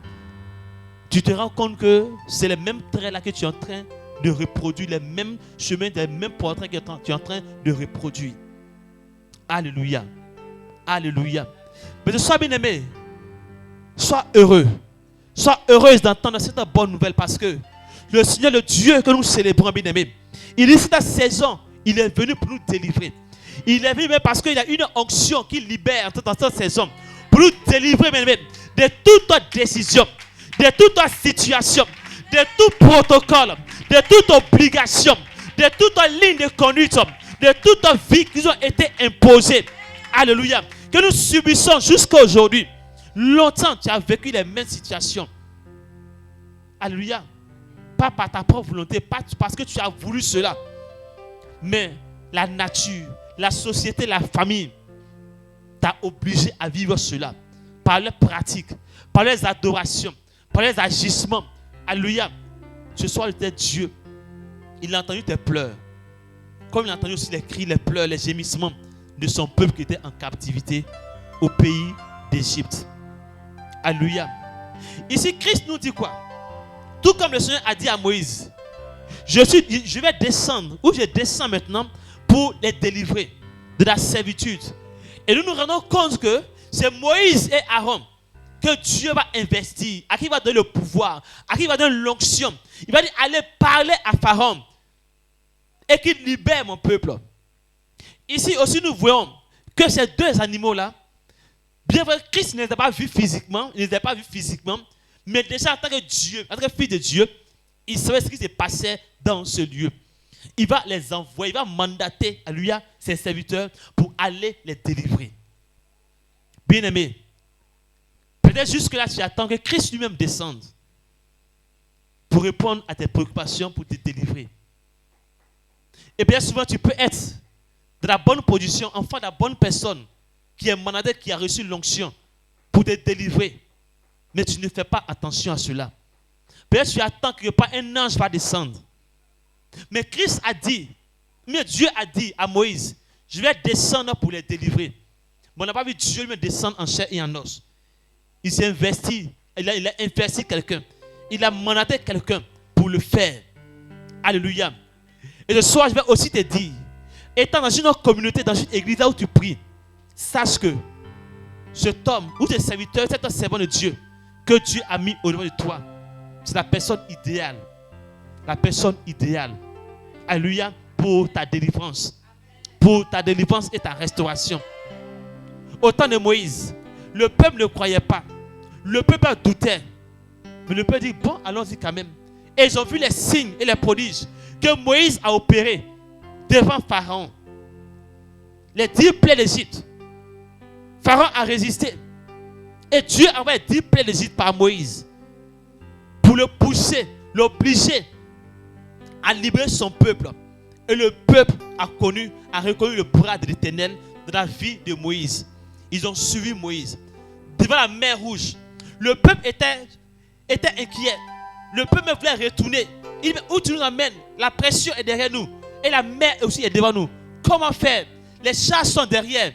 tu te rends compte que c'est les mêmes traits là que tu es en train de reproduire, les mêmes chemins, les mêmes portraits que tu es en train de reproduire. Alléluia. Alléluia. Mais sois bien aimé, sois heureux, sois heureuse d'entendre cette bonne nouvelle parce que le Seigneur, le Dieu que nous célébrons, bien aimé, il est cette saison, il est venu pour nous délivrer. Il est venu même parce qu'il y a une onction qui libère dans cette saison pour nous délivrer, bien aimé, de toute décision, de toute situation, de tout protocole, de toute obligation, de toute ligne de conduite, de toute vie qui nous ont été imposées. Alléluia. Que nous subissons jusqu'à aujourd'hui. Longtemps, tu as vécu les mêmes situations. Alléluia. Pas par ta propre volonté, pas parce que tu as voulu cela. Mais la nature, la société, la famille t'a obligé à vivre cela. Par leurs pratiques, par leurs adorations, par leurs agissements. Alléluia. Ce soir, il était Dieu. Il a entendu tes pleurs. Comme il a entendu aussi les cris, les pleurs, les gémissements de son peuple qui était en captivité au pays d'Égypte. Alléluia. Ici, Christ nous dit quoi? Tout comme le Seigneur a dit à Moïse, je vais descendre, ou je descends maintenant pour les délivrer de la servitude. Et nous nous rendons compte que c'est Moïse et Aaron que Dieu va investir, à qui il va donner le pouvoir, à qui il va donner l'onction. Il va dire, allez parler à Pharaon et qu'il libère mon peuple. Ici aussi, nous voyons que ces deux animaux-là, bien vrai, Christ ne les a pas vus physiquement, mais déjà en tant que Dieu, en tant que fils de Dieu, il savait ce qui se passait dans ce lieu. Il va les envoyer, il va mandater à lui, à ses serviteurs, pour aller les délivrer. Bien-aimé, peut-être jusque-là, tu attends que Christ lui-même descende pour répondre à tes préoccupations, pour te délivrer. Et bien souvent, tu peux être de la bonne position, enfant de la bonne personne, qui est mandaté, qui a reçu l'onction pour te délivrer. Mais tu ne fais pas attention à cela. Peut-être tu attends que pas un ange va descendre. Mais Christ a dit, mais Dieu a dit à Moïse, je vais descendre pour les délivrer. Mais on n'a pas vu Dieu lui descendre en chair et en os. Il s'est investi, il a investi quelqu'un. Il a mandaté quelqu'un pour le faire. Alléluia. Et ce soir, je vais aussi te dire, étant dans une communauté, dans une église là où tu pries, sache que cet homme ou tes serviteurs, cet servant de Dieu que Dieu a mis au devant de toi, c'est la personne idéale. La personne idéale. Alléluia. Pour ta délivrance. Pour ta délivrance et ta restauration. Au temps de Moïse, le peuple ne croyait pas. Le peuple doutait. Mais le peuple dit, bon, allons-y quand même. Et ils ont vu les signes et les prodiges que Moïse a opérés devant Pharaon. Les 10 plaies d'Égypte. Pharaon a résisté. Et Dieu a envoyé 10 plaies d'Égypte par Moïse pour le pousser, l'obliger à libérer son peuple. Et le peuple a reconnu le bras de l'Éternel dans la vie de Moïse. Ils ont suivi Moïse. Devant la mer Rouge, le peuple était inquiet. Le peuple voulait retourner. Il dit, où tu nous amènes? La pression est derrière nous. Et la mer aussi est devant nous. Comment faire? Les chars sont derrière.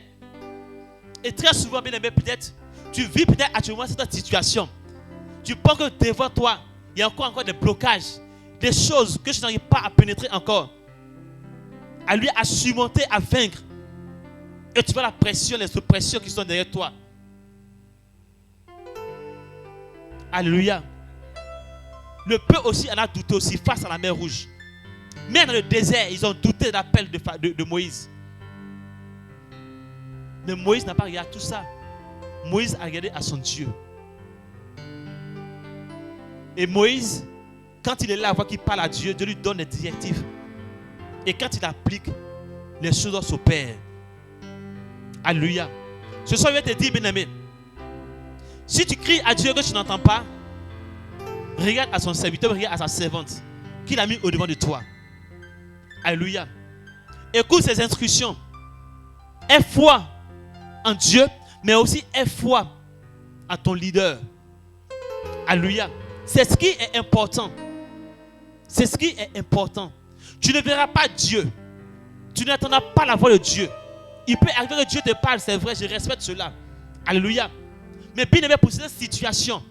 Et très souvent, bien aimé, peut-être, tu vis peut-être actuellement cette situation. Tu penses que devant toi, il y a encore des blocages, des choses que je n'arrive pas à pénétrer encore. À lui, à surmonter, à vaincre. Et tu vois la pression, les oppressions qui sont derrière toi. Alléluia. Le peuple aussi en a douté aussi face à la mer Rouge. Mais dans le désert, ils ont douté de l'appel de Moïse. Mais Moïse n'a pas regardé tout ça. Moïse a regardé à son Dieu. Et Moïse, quand il est là, voit qu'il parle à Dieu, Dieu lui donne des directives. Et quand il applique, les choses s'opèrent. Alléluia. Ce soir, je vais te dire, bien-aimé, si tu cries à Dieu que tu n'entends pas, regarde à son serviteur, regarde à sa servante qu'il a mis au devant de toi. Alléluia. Écoute ses instructions. Aie foi en Dieu, mais aussi aie foi en ton leader. Alléluia. C'est ce qui est important. C'est ce qui est important. Tu ne verras pas Dieu. Tu n'entendras pas la voix de Dieu. Il peut arriver que Dieu te parle, c'est vrai, je respecte cela. Alléluia. Mais bien aimé, pour cette situation,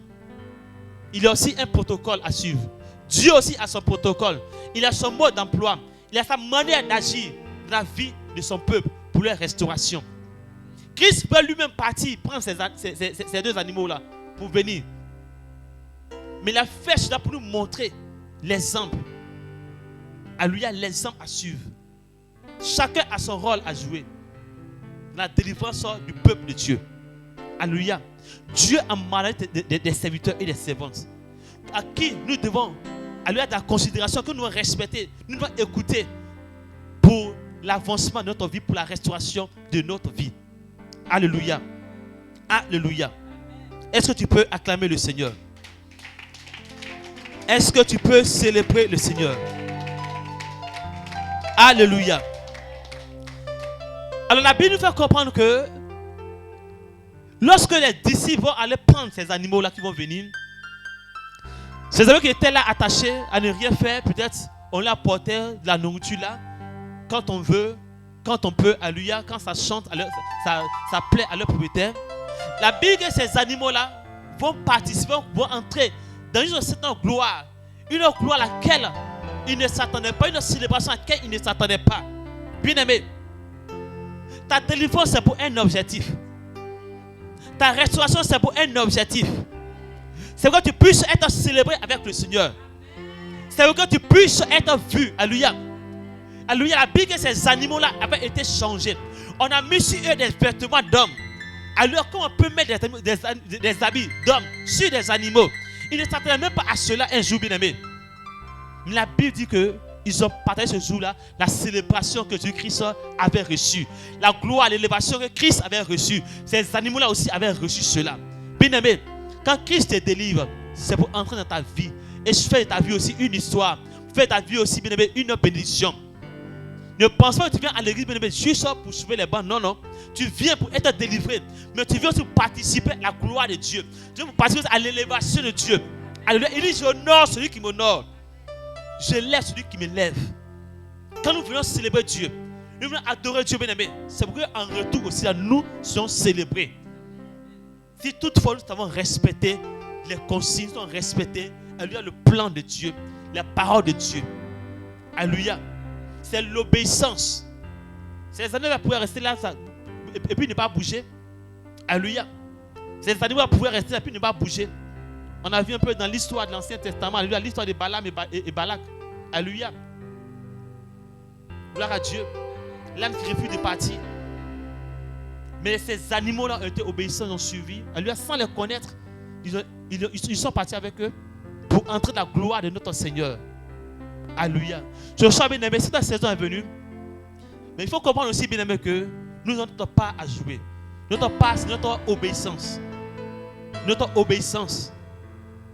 il y a aussi un protocole à suivre. Dieu aussi a son protocole. Il a son mode d'emploi. Il a sa manière d'agir dans la vie de son peuple pour leur restauration. Christ peut lui-même partir, prendre ces deux animaux-là pour venir. Mais il a fait cela pour nous montrer l'exemple. Alléluia, l'exemple à suivre. Chacun a son rôle à jouer dans la délivrance du peuple de Dieu. Alléluia. Dieu a mandaté des serviteurs et des servantes à qui nous devons, alléluia, de la considération, que nous devons respecter, nous devons écouter pour l'avancement de notre vie, pour la restauration de notre vie. Alléluia. Alléluia. Est-ce que tu peux acclamer le Seigneur? Est-ce que tu peux célébrer le Seigneur? Alléluia. Alors la Bible nous fait comprendre que lorsque les disciples vont aller prendre ces animaux-là qui vont venir, ces animaux qui étaient là attachés à ne rien faire, peut-être on leur apportait de la nourriture là, quand on veut, quand on peut, alléluia, quand ça chante, ça plaît à leur propriétaire. La Bible dit que ces animaux-là vont participer, vont entrer dans une certaine gloire à laquelle ils ne s'attendaient pas, une célébration à laquelle ils ne s'attendaient pas. Bien aimé, ta délivrance c'est pour un objectif. Ta restauration c'est pour un objectif. C'est pour que tu puisses être célébré avec le Seigneur. C'est pour que tu puisses être vu. Alléluia. Alléluia. La Bible dit que ces animaux-là avaient été changés. On a mis sur eux des vêtements d'hommes. Alors comment on peut mettre des habits d'hommes sur des animaux? Ils ne s'attendaient même pas à cela un jour, bien aimé. Mais la Bible dit qu'ils ont partagé ce jour-là la célébration que Jésus-Christ avait reçue. La gloire, l'élévation que Christ avait reçue. Ces animaux-là aussi avaient reçu cela. Bien aimé, quand Christ te délivre, c'est pour entrer dans ta vie. Et faire de ta vie aussi une histoire. Faire de ta vie aussi, bien aimé, une bénédiction. Ne pense pas que tu viens à l'église, bien aimé, juste pour sauver les bancs. Non, non. Tu viens pour être délivré. Mais tu viens aussi pour participer à la gloire de Dieu. Tu viens pour participer à l'élévation de Dieu. Alléluia. Il dit, j'honore celui qui m'honore. Je lève celui qui me lève. Quand nous venons célébrer Dieu, nous venons adorer Dieu, bien aimé, c'est pour qu'en retour aussi, nous soyons célébrés. Si toutefois nous avons respecté les consignes, nous avons respecté, alléluia, le plan de Dieu, la parole de Dieu. Alléluia. C'est l'obéissance. Ces animaux pouvaient rester là et puis ne pas bouger. Alléluia. Ces animaux pouvaient rester là et puis ne pas bouger. On a vu un peu dans l'histoire de l'Ancien Testament, alléluia, l'histoire de Balaam et Balak. Alléluia. Gloire à Dieu. L'âne qui refuse de partir. Mais ces animaux-là ont été obéissants, ils ont suivi. Alléluia, sans les connaître, ils sont partis avec eux pour entrer dans la gloire de notre Seigneur. Alléluia. Je suis bien aimé, cette saison est venue. Mais il faut comprendre aussi, bien aimé, que nous n'avons pas à jouer. Notre part, c'est notre obéissance. Notre obéissance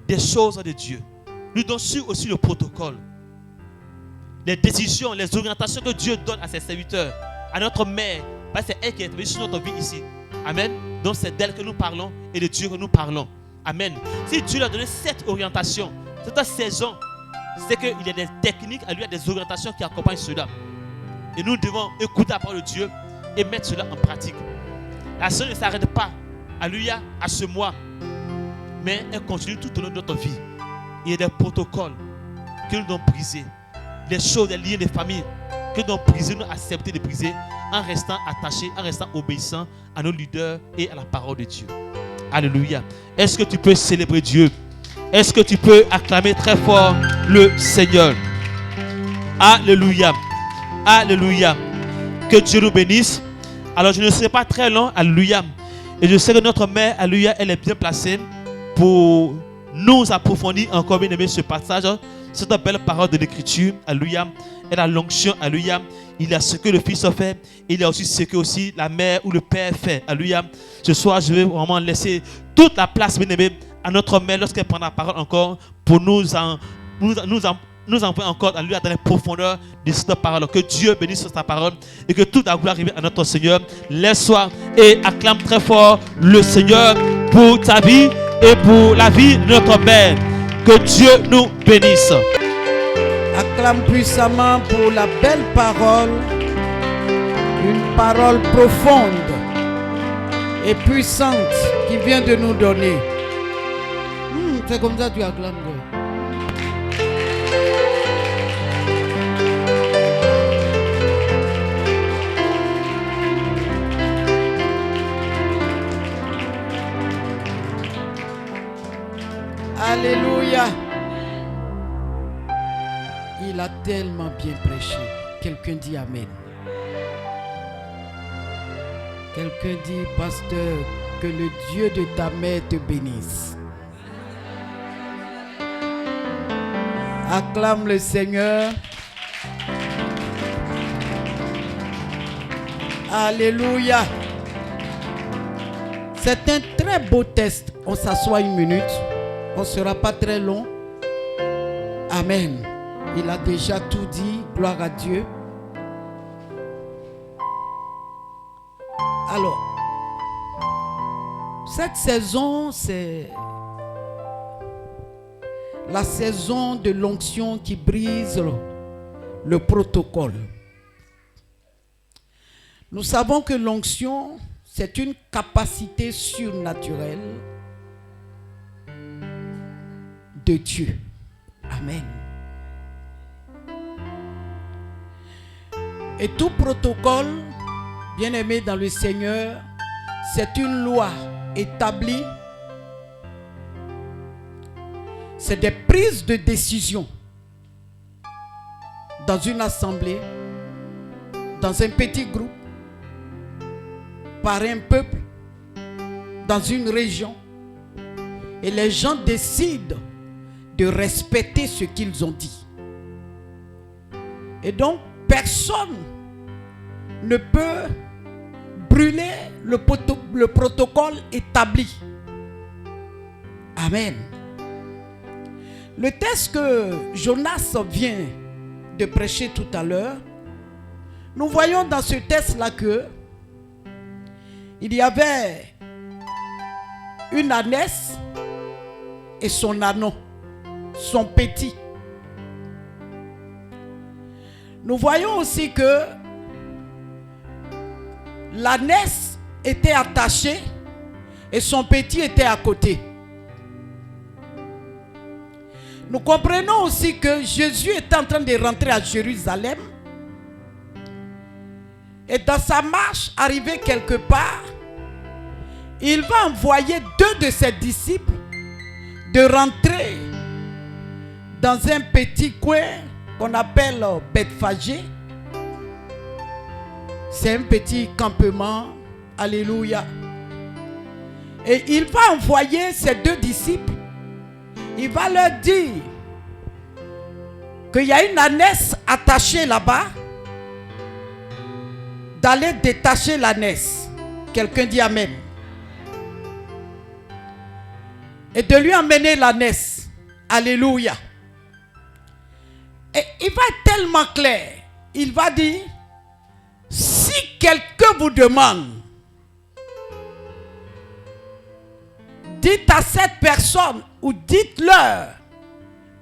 des choses de Dieu. Nous devons suivre aussi le protocole. Les décisions, les orientations que Dieu donne à ses serviteurs, à notre mère. Parce que c'est elle qui est venue sur notre vie ici. Amen. Donc c'est d'elle que nous parlons et de Dieu que nous parlons. Amen. Si Dieu leur a donné cette orientation, cette saison, c'est qu'il y a des techniques, il y a des orientations qui accompagnent cela. Et nous devons écouter la parole de Dieu et mettre cela en pratique. La saison ne s'arrête pas, alléluia, à ce mois, mais elle continue tout au long de notre vie. Il y a des protocoles que nous devons briser, des choses, des liens de famille que nous devons briser, nous accepter de briser en restant attachés, en restant obéissants à nos leaders et à la parole de Dieu. Alléluia. Est-ce que tu peux célébrer Dieu Est-ce que tu peux acclamer très fort le Seigneur? Alléluia. Alléluia. Que Dieu nous bénisse. Alors je ne serai pas très long. Alléluia. Et je sais que notre mère, alléluia, elle est bien placée pour nous approfondir encore, bien aimé, ce passage. Cette belle parole de l'écriture. Alléluia. Elle a l'onction. Alléluia. Il y a ce que le Fils fait. Il y a aussi ce que aussi la mère ou le Père fait. Alléluia. Ce soir, je vais vraiment laisser toute la place, bien aimé, à notre mère lorsqu'elle prend la parole encore pour nous envoyer encore, alléluia, dans les profondeurs de cette parole. Que Dieu bénisse sa parole et que toute la gloire arrive à notre Seigneur. Laisse-toi et acclame très fort le Seigneur pour ta vie et pour la vie de notre mère. Que Dieu nous bénisse. Acclame puissamment pour la belle parole, une parole profonde et puissante qui vient de nous donner. C'est comme ça que tu acclames. Alléluia. Il a tellement bien prêché. Quelqu'un dit Amen. Quelqu'un dit, pasteur, que le Dieu de ta mère te bénisse. Acclame le Seigneur. Alléluia. C'est un très beau test. On s'assoit une minute. On ne sera pas très long. Amen. Il a déjà tout dit. Gloire à Dieu. Alors, cette saison, c'est la saison de l'onction qui brise le protocole. Nous savons que l'onction, c'est une capacité surnaturelle de Dieu. Amen. Et tout protocole, bien-aimé dans le Seigneur, c'est une loi établie. C'est des prises de décision dans une assemblée, dans un petit groupe, par un peuple, dans une région. Et les gens décident de respecter ce qu'ils ont dit. Et donc, personne ne peut brûler le protocole établi. Amen. Le texte que Jonas vient de prêcher tout à l'heure, nous voyons dans ce texte-là que il y avait une ânesse et son ânon, son petit. Nous voyons aussi que l'ânesse était attachée et son petit était à côté. Nous comprenons aussi que Jésus est en train de rentrer à Jérusalem. Et dans sa marche, arrivé quelque part, il va envoyer 2 de ses disciples de rentrer dans un petit coin qu'on appelle Bethphagée. C'est un petit campement. Alléluia. Et il va envoyer ses 2 disciples. Il va leur dire qu'il y a une ânesse attachée là-bas, d'aller détacher l'ânesse. Quelqu'un dit Amen. Et de lui emmener l'ânesse. Alléluia. Et il va être tellement clair. Il va dire, si quelqu'un vous demande, dites à cette personne ou dites-leur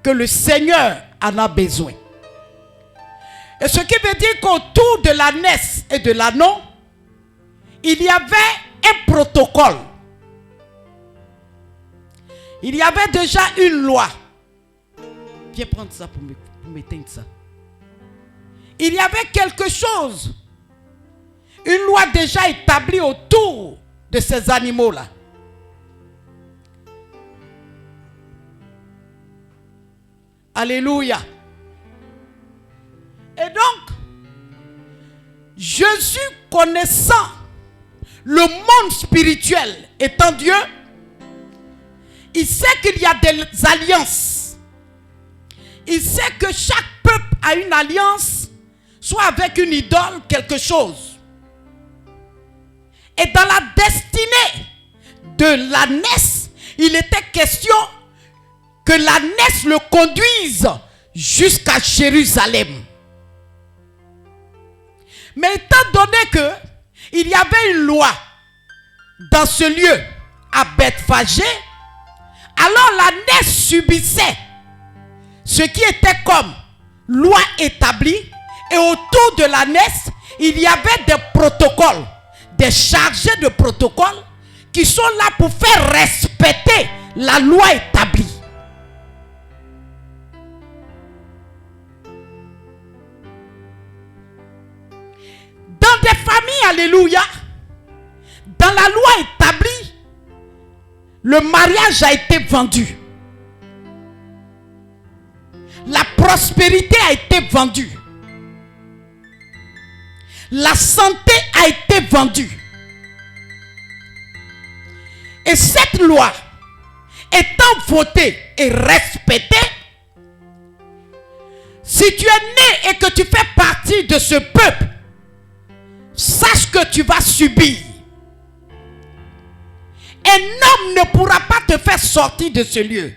que le Seigneur en a besoin. Et ce qui veut dire qu'autour de l'ânesse et de l'ânon, il y avait un protocole. Il y avait déjà une loi. Viens prendre ça pour m'éteindre ça. Il y avait quelque chose. Une loi déjà établie autour de ces animaux-là. Alléluia. Et donc, Jésus, connaissant le monde spirituel étant Dieu, il sait qu'il y a des alliances. Il sait que chaque peuple a une alliance, soit avec une idole, quelque chose. Et dans la destinée de l'ânesse, il était question que l'ânesse le conduise jusqu'à Jérusalem. Mais étant donné que il y avait une loi dans ce lieu à Bethphagée, alors l'ânesse subissait ce qui était comme loi établie, et autour de l'ânesse, il y avait des protocoles, des chargés de protocoles qui sont là pour faire respecter la loi établie. Dans des familles, alléluia, dans la loi établie, le mariage a été vendu. La prospérité a été vendue. La santé a été vendue. Et cette loi étant votée et respectée, si tu es né et que tu fais partie de ce peuple, sache que tu vas subir. Un homme ne pourra pas te faire sortir de ce lieu.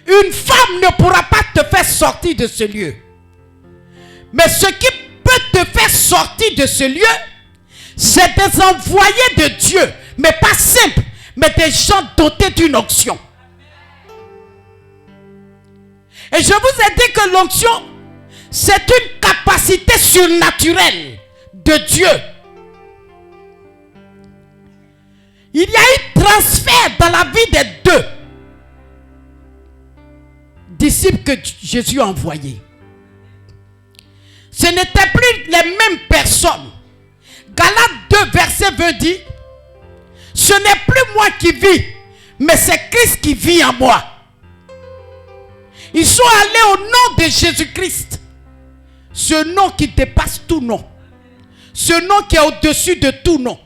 Une femme ne pourra pas te faire sortir de ce lieu. Mais ce qui peut te faire sortir de ce lieu, c'est des envoyés de Dieu, mais pas simples, mais des gens dotés d'une onction. Et je vous ai dit que l'onction, c'est une capacité surnaturelle de Dieu. Il y a eu transfert dans la vie des deux disciples que Jésus a envoyés. Ce n'étaient plus les mêmes personnes. Galates 2 verset 20 dit, ce n'est plus moi qui vis, mais c'est Christ qui vit en moi. Ils sont allés au nom de Jésus-Christ. Ce nom qui dépasse tout nom. Ce nom qui est au-dessus de tout nom.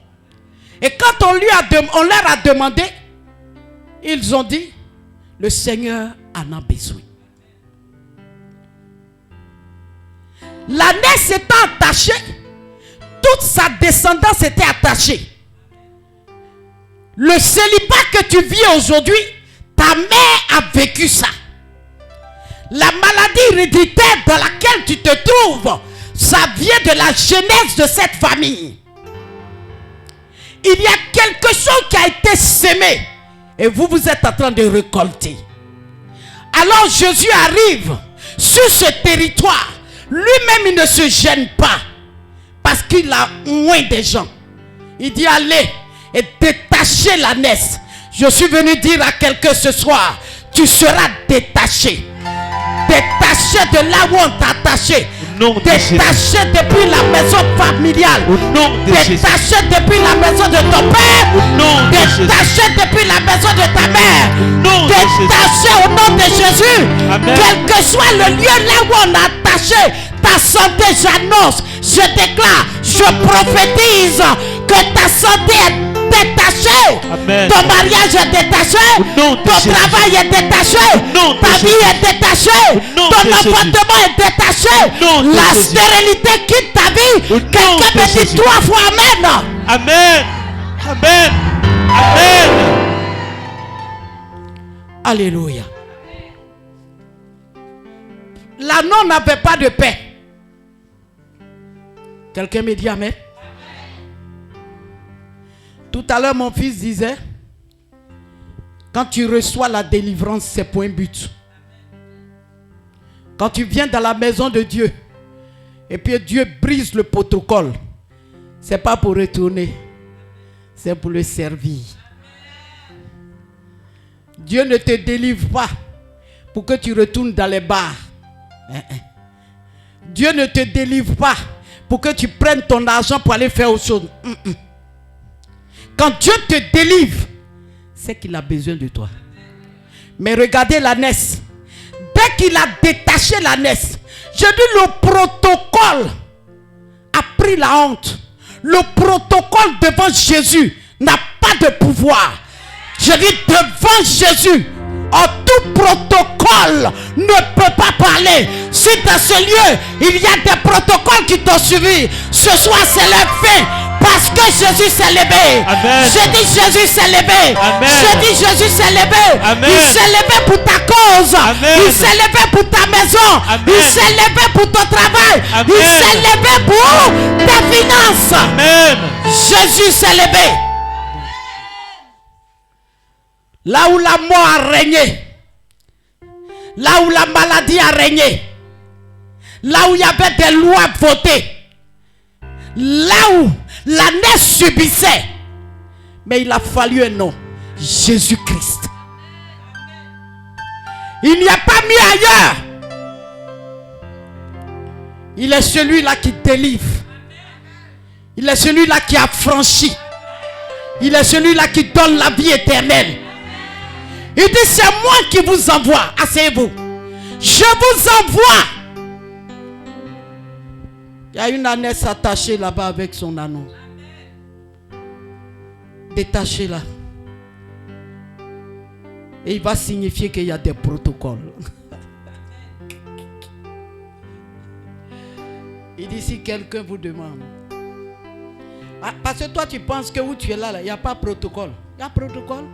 Et quand on leur a demandé, ils ont dit, le Seigneur en a besoin. L'ânesse étant attachée, toute sa descendance était attachée. Le célibat que tu vis aujourd'hui, ta mère a vécu ça. La maladie héréditaire dans laquelle tu te trouves, ça vient de la genèse de cette famille. Il y a quelque chose qui a été sémé et vous êtes en train de récolter. Alors Jésus arrive sur ce territoire. Lui-même, il ne se gêne pas parce qu'il a moins de gens. Il dit allez et détachez l'ânesse. Je suis venu dire à quelqu'un ce soir, tu seras détaché. Détaché de là où on t'a attaché. Détaché depuis la maison familiale. Détaché depuis la maison de ton père. Détaché depuis la maison de ta mère. Détaché au nom de Jésus. Amen. Quel que soit le lieu là où on a attaché ta santé, j'annonce, je déclare, je prophétise que ta santé est détachée. Amen. Ton mariage est détaché. Ton travail est détaché. Ta vie est détachée. Ton appartement est détaché. La stérilité quitte ta vie. Quelqu'un me dit 3 fois Amen. Amen. Amen. Amen. Alléluia. L'anneau n'avait pas de paix. Quelqu'un me dit Amen. Tout à l'heure, mon fils disait, quand tu reçois la délivrance, c'est point but. Quand tu viens dans la maison de Dieu, et puis Dieu brise le protocole, c'est pas pour retourner, c'est pour le servir. Dieu ne te délivre pas pour que tu retournes dans les bars. Dieu ne te délivre pas pour que tu prennes ton argent pour aller faire autre chose. Quand Dieu te délivre, c'est qu'il a besoin de toi. Mais regardez l'ânesse. Dès qu'il a détaché l'ânesse, je dis le protocole a pris la honte. Le protocole devant Jésus n'a pas de pouvoir. Je dis devant Jésus, tout protocole ne peut pas parler. Si dans ce lieu, il y a des protocoles qui t'ont suivi, ce soir c'est leur fin. Parce que Jésus s'est levé. Amen. Je dis Jésus s'est levé. Amen. Je dis Jésus s'est levé. Amen. Il s'est levé pour ta cause. Amen. Il s'est levé pour ta maison. Amen. Il s'est levé pour ton travail. Amen. Il s'est levé pour tes finances. Amen. Jésus s'est levé. Là où la mort a régné, là où la maladie a régné, là où il y avait des lois votées, là où l'ânesse subissait, mais il a fallu un nom, Jésus-Christ. Il n'y a pas mieux ailleurs. Il est celui-là qui délivre. Il est celui-là qui a franchi. Il est celui-là qui donne la vie éternelle. Il dit c'est moi qui vous envoie. Asseyez-vous. Je vous envoie. Il y a une ânesse attachée là-bas avec son anneau. Détachée là. Et il va signifier qu'il y a des protocoles. Il dit si quelqu'un vous demande. Parce que toi tu penses que où tu es là, il n'y a pas de protocole. Il y a protocole.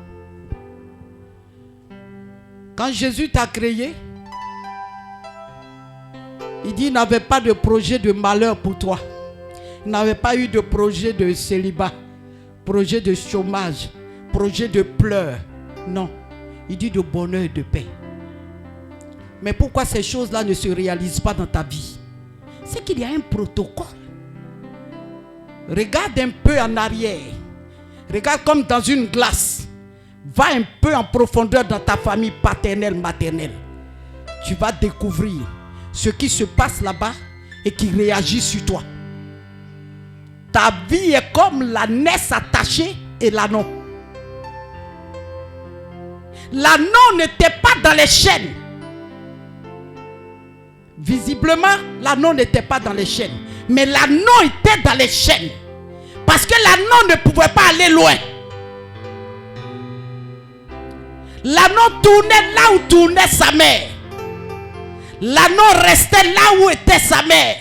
Quand Jésus t'a créé, il dit qu'il n'avait pas de projet de malheur pour toi. Il n'avait pas eu de projet de célibat, projet de chômage, projet de pleurs. Non. Il dit de bonheur et de paix. Mais pourquoi ces choses-là ne se réalisent pas dans ta vie? C'est qu'il y a un protocole. Regarde un peu en arrière. Regarde comme dans une glace. Va un peu en profondeur dans ta famille paternelle, maternelle. Tu vas découvrir ce qui se passe là-bas et qui réagit sur toi. Ta vie est comme l'ânesse attachée et l'anneau. L'anneau n'était pas dans les chaînes. Visiblement, l'anneau n'était pas dans les chaînes. Mais l'anneau était dans les chaînes. Parce que l'anneau ne pouvait pas aller loin. L'anneau tournait là où tournait sa mère. L'anneau restait là où était sa mère.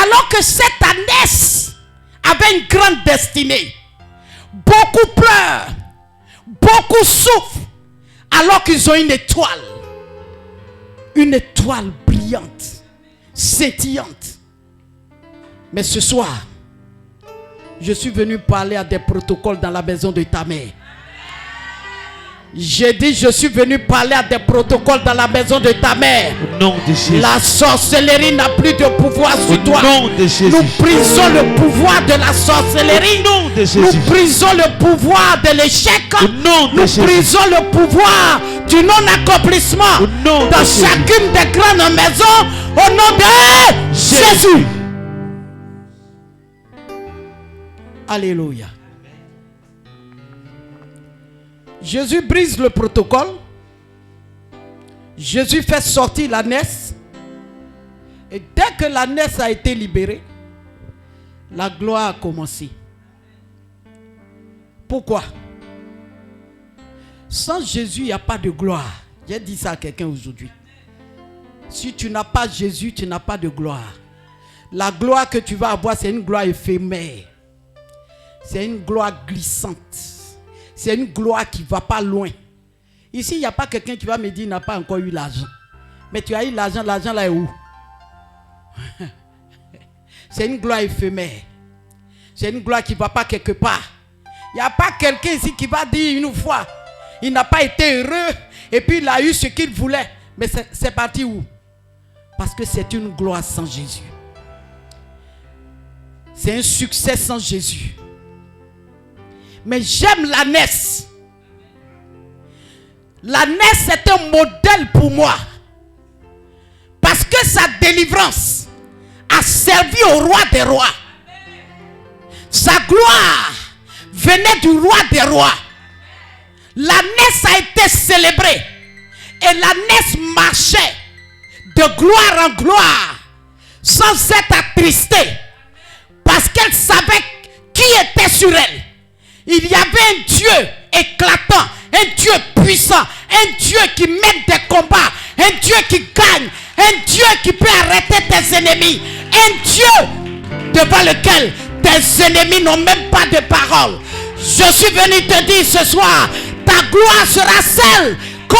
Alors que cette ânesse avait une grande destinée. Beaucoup pleurent. Beaucoup souffrent. Alors qu'ils ont une étoile. Une étoile brillante. Scintillante. Mais ce soir, je suis venu parler à des protocoles dans la maison de ta mère. J'ai dit, je suis venu parler à des protocoles dans la maison de ta mère. Au nom de Jésus. La sorcellerie n'a plus de pouvoir sur toi. Au nom de Jésus. Nous brisons le pouvoir de la sorcellerie. Au nom de Jésus. Nous brisons le pouvoir de l'échec. Au nom de Nous Jésus. brisons le pouvoir du non-accomplissement. Au nom de dans Jésus. chacune des grandes maisons. Au nom de Jésus. Alléluia. Jésus brise le protocole. Jésus fait sortir l'ânesse. Et dès que l'ânesse a été libérée, la gloire a commencé. Pourquoi? Sans Jésus, il n'y a pas de gloire. J'ai dit ça à quelqu'un aujourd'hui. Si tu n'as pas Jésus, tu n'as pas de gloire. La gloire que tu vas avoir, c'est une gloire éphémère. C'est une gloire glissante. C'est une gloire qui ne va pas loin. Ici, il n'y a pas quelqu'un qui va me dire qu'il n'a pas encore eu l'argent. Mais tu as eu l'argent, l'argent là est où? C'est une gloire éphémère. C'est une gloire qui ne va pas quelque part. Il n'y a pas quelqu'un ici qui va dire une fois, il n'a pas été heureux et puis il a eu ce qu'il voulait. Mais c'est parti où? Parce que c'est une gloire sans Jésus. C'est un succès sans Jésus. Mais j'aime l'ânesse. L'ânesse est un modèle pour moi. Parce que sa délivrance a servi au roi des rois. Sa gloire venait du roi des rois. L'ânesse a été célébrée. Et l'ânesse marchait de gloire en gloire sans être attristée parce qu'elle savait qui était sur elle. Il y avait un Dieu éclatant, un Dieu puissant, un Dieu qui mène des combats, un Dieu qui gagne, un Dieu qui peut arrêter tes ennemis, un Dieu devant lequel tes ennemis n'ont même pas de parole. Je suis venu te dire ce soir, ta gloire sera celle comme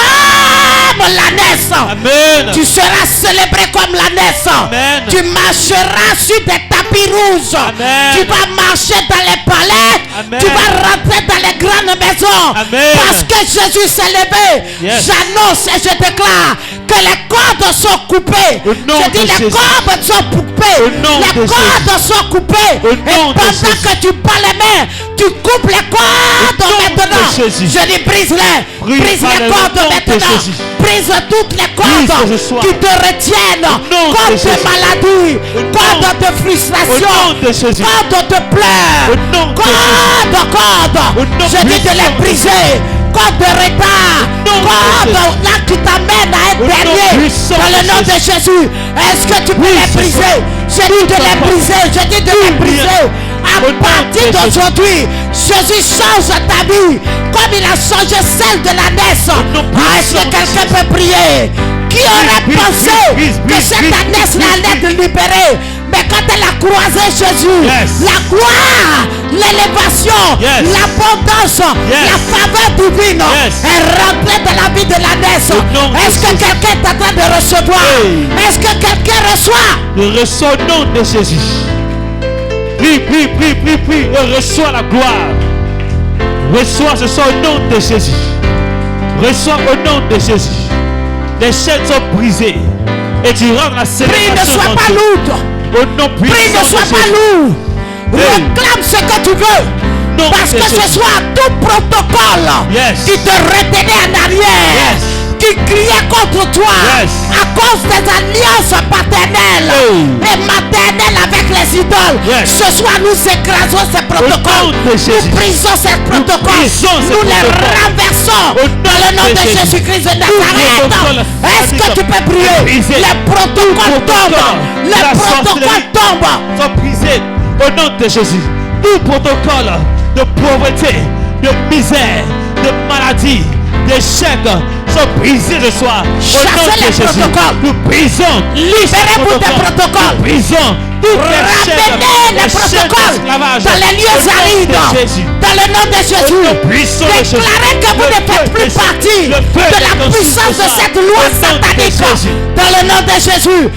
l'ânesse. Amen. Tu seras célébré comme l'ânesse. Amen. Tu marcheras sur des tapis rouges. Amen. Tu vas marcher dans les palais. Amen. Tu vas rentrer dans les grandes maisons. Amen. Parce que Jésus s'est levé. Yes. J'annonce et je déclare que les cordes sont coupées. Au nom Je dis de les Jésus. cordes sont coupées. Au nom Les de cordes sont coupées. Au Et nom de pendant Jésus. que tu bats les mains, tu coupes les cordes Au nom maintenant. de Jésus. Je dis brise-les. Prie Brise par les le cordes nom de maintenant. Jésus. Brise toutes les Brise cordes ce soir. qui te retiennent. Au nom de Cordes Jésus. de maladie. Au nom- Cordes de Au frustration. nom de Jésus. Cordes de pleurs. Au nom de Cordes. Au nom Je dis de les puissant de briser. Cordes de retard. Au nom de Cordes là qui t'amènent à être Au nom dernier. puissant Dans le de nom de Jésus. Est-ce que tu peux les ce briser? soir. Je dis de les briser. Je dis de les briser. À Au nom partir de Jésus. d'aujourd'hui, Jésus change ta vie comme il a changé celle de l'ânesse. nom Est-ce que puissant de quelqu'un Jésus. peut prier? Qui aurait brise, pensé brise, que brise, cette brise, ânesse brise, allait te libérer? Mais quand elle a croisé Jésus, Yes. la gloire, l'élévation, Yes. l'abondance, Yes. la faveur divine Yes. est rentrée dans la vie de l'ânesse. Au nom de Est-ce que Jésus. quelqu'un est en train de recevoir? Hey. Est-ce que quelqu'un reçoit? Je reçois au nom de Jésus. Prie, prie, prie, prie, prie. Et reçois la gloire. Reçois ce soir au nom de Jésus. Reçois au nom de Jésus. Les chaînes sont brisées. Et tu rentres la Prie, célébration. ne sois dans pas Dieu. lourde. Au nom Prie, puissant ne de sois pas Jésus. lourd. Hey. Réclame ce que tu veux. Non, Parce que c'est ce Jésus. soir, tout protocole Yes. qui te retenait en arrière, Yes. qui criait contre toi Yes. à cause des alliances paternelles Hey. et maternelles avec les idoles. Yes. Ce soir, nous écrasons ces protocoles. nom de Jésus. Nous brisons ces protocoles. brisons ces Nous les protocoles. renversons. Au nom Dans le nom de de Jésus. Jésus-Christ de protocole Nazareth. Est-ce que tu peux brisé. prier? Les protocoles tombent. Les La protocoles sorcellerie. tombent. Sont brisés au nom de Jésus. Tout protocole de pauvreté, de misère, de maladie, d'échec sont brisés ce soir. Au nom Chassez de les Jésus. protocoles. Nous brisons. Libérez-vous des protocoles. Nous brisons. Toutes Ramenez les protocoles dans les lieux arides. Dans le nom de Jésus. Déclarez que vous ne faites plus partie de la puissance de cette loi satanique. Dans le nom de Jésus.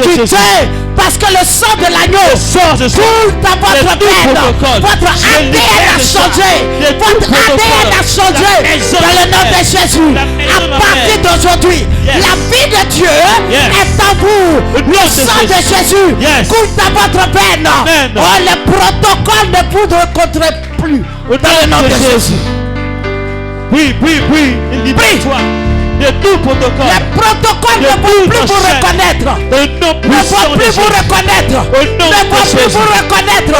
Quittez, parce que le sang de l'agneau coule dans votre veine. Votre ADN a changé. Votre ADN a changé. Dans le nom de Jésus. À partir d'aujourd'hui, la vie de Dieu est en vous. Le sang de Jésus coule dans votre veine. Oh, le protocole ne vous rencontre plus. Dans le nom de Jésus. Oui, oui, oui. Libère-toi de tout protocole. Les protocoles ne vont plus vous reconnaître. Ne vont plus vous reconnaître. Ne vont plus vous reconnaître.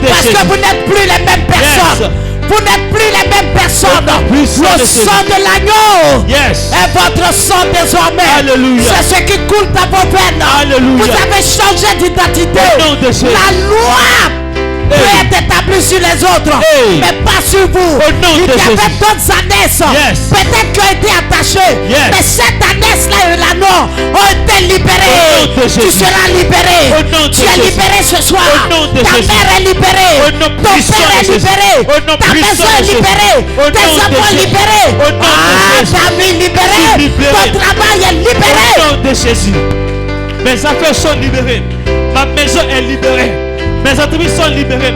Parce que vous n'êtes plus les mêmes personnes. Vous n'êtes plus les mêmes personnes. Le sang de l'agneau est votre sang désormais. Alléluia. C'est ce qui coule dans vos veines. Alléluia. Vous avez changé d'identité. Au nom de Jésus. La loi peut être établie sur les autres, mais pas sur vous. Au nom Il de y avait Jésus. d'autres ânesse. Peut-être qui ont été attachées. Mais cette ânesse-là et l'anneau ont été libérés. Au nom de Tu Jésus. seras libéré. Au nom de Tu es Jésus. libéré ce soir. Au nom de Ta Jésus. mère est libérée. Au nom Ton puissant père de est Jésus. libéré. Au nom Ta puissant maison de est Jésus. libérée. Au Tes nom de enfants Jésus. libérés. Au nom de Jésus. Ta vie libérée. Je suis libéré. Ton travail est libéré. Au nom de Jésus. Mes affaires sont libérées. Ma maison est libérée. Mes entreprises sont libérées.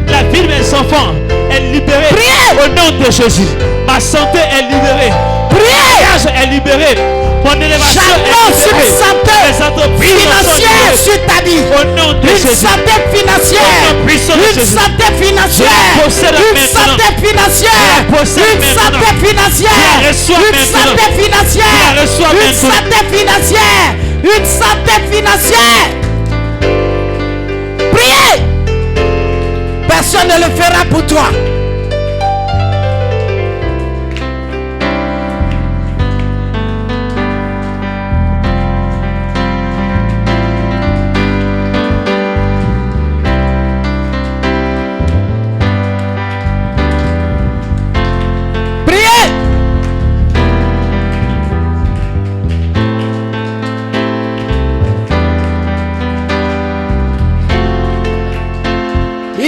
La vie de mes enfants est libérée. Priez. Au nom de Jésus. Ma santé est libérée. Priez. Mon âge est libéré. Mon élévation J'annonce est une libérée. santé Mes entreprises sont financière libérées. sur ta vie. Au nom de Une Jésus. santé financière. Au nom puissant de Une Jésus. santé financière. Je la possède Une maintenant. santé financière. Je la possède Une maintenant. santé financière. Je la reçois Une maintenant. santé financière. Je la reçois Une maintenant. santé financière. Une santé financière. Priez. Personne ne le fera pour toi.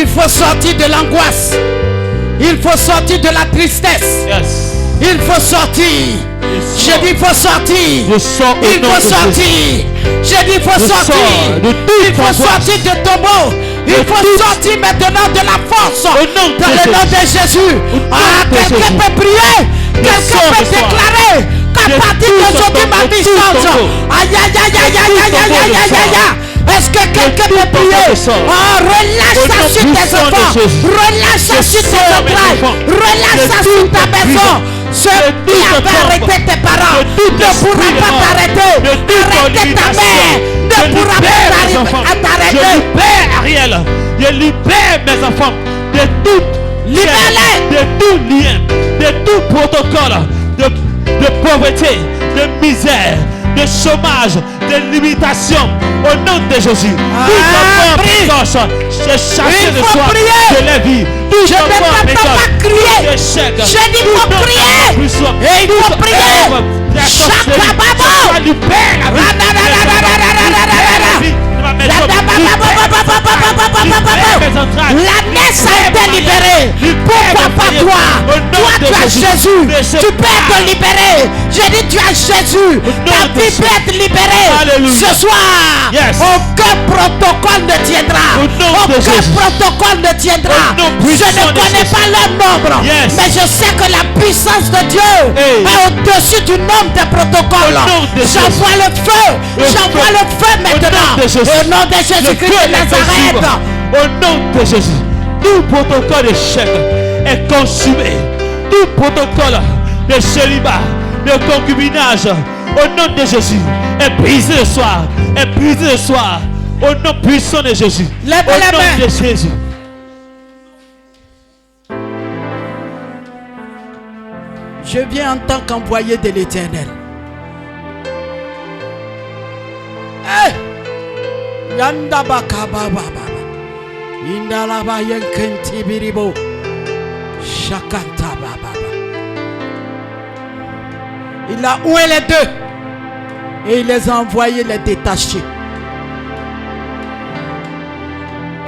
Il faut sortir de l'angoisse. Il faut sortir de la tristesse. Yes. Il faut sortir. J'ai dit il faut sortir. Je sors au Il nom faut de Jésus. sortir. J'ai dit il faut Je sortir. sors de toute Il faut angoisse. sortir de ton mot. Il De faut toute- sortir maintenant de la force. Au nom de Dans le nom de Jésus. Jésus. nom Ah, de quelqu'un Jésus. peut prier. Quelqu'un sors peut ce soir. déclarer qu'à De partir tout d'aujourd'hui ton ma corps, vie de tout change. ton corps. Aïe aïe aïe aïe aïe aïe aïe aïe aïe aïe aïe. Est-ce que quelqu'un tout peut ton prier? corps, je sors. Oh, relâche Au ça nom sur tes puissant de enfants. Jésus. Relâche ça Je sur tes sors mes entrailles. enfants. Relâche De ça sur toute ta maison. prison. Ce De qui toute avait forme. arrêté tes parents De tout ne pourra esprit de pas mort. t'arrêter. De toute Arrêter ta limitation. mère ne Je pourra libère pas mes enfants. Je t'arrêter. libère Ariel. Je libère mes enfants de tout Libère-les. de tout lien, de tout protocole de pauvreté, de misère, de chômage, de limitation. Au nom de Jésus. Tout enfant prie. précoce, je chasse Il le faut soir prier. de la vie. Tout Je ne enfant t'entends précoce, pas crier. tout échec, J'ai dit tout faut enfant prier. puissant, Et il faut toute prier. œuvre de la sorcellerie, Chakababo. je libère la vie. La naisse a été libérée. Pourquoi pas toi? Toi tu as Jésus. Tu peux être libéré. J'ai dit tu as Jésus. Ta vie peut être libérée. Alléluia. Ce soir, Yes. aucun protocole ne tiendra. Au nom de Aucun Jésus. protocole ne tiendra. Au nom Je puissant ne de connais Jésus. pas leur nombre. Yes. Mais je sais que la puissance de Dieu Hey. est au-dessus du nombre des protocoles. Au nom de J'envoie le feu. Le J'envoie feu. le feu maintenant. de Jésus. Au nom de Le Jésus-Christ feu de est Nazareth. consumé. Au nom de Jésus, tout protocole d'échec est consumé. Tout protocole de célibat, de concubinage, au nom de Jésus, est brisé ce soir. Est brisé ce soir. Au nom puissant de Jésus. Lève Au les nom mains. de Jésus. Je viens en tant qu'envoyé de l'Éternel. Hey! Yanda baka baba baba. Indala ba yenkenti biribo. Shakanta baba baba. Il a oué les deux. Et il les a envoyés les détacher.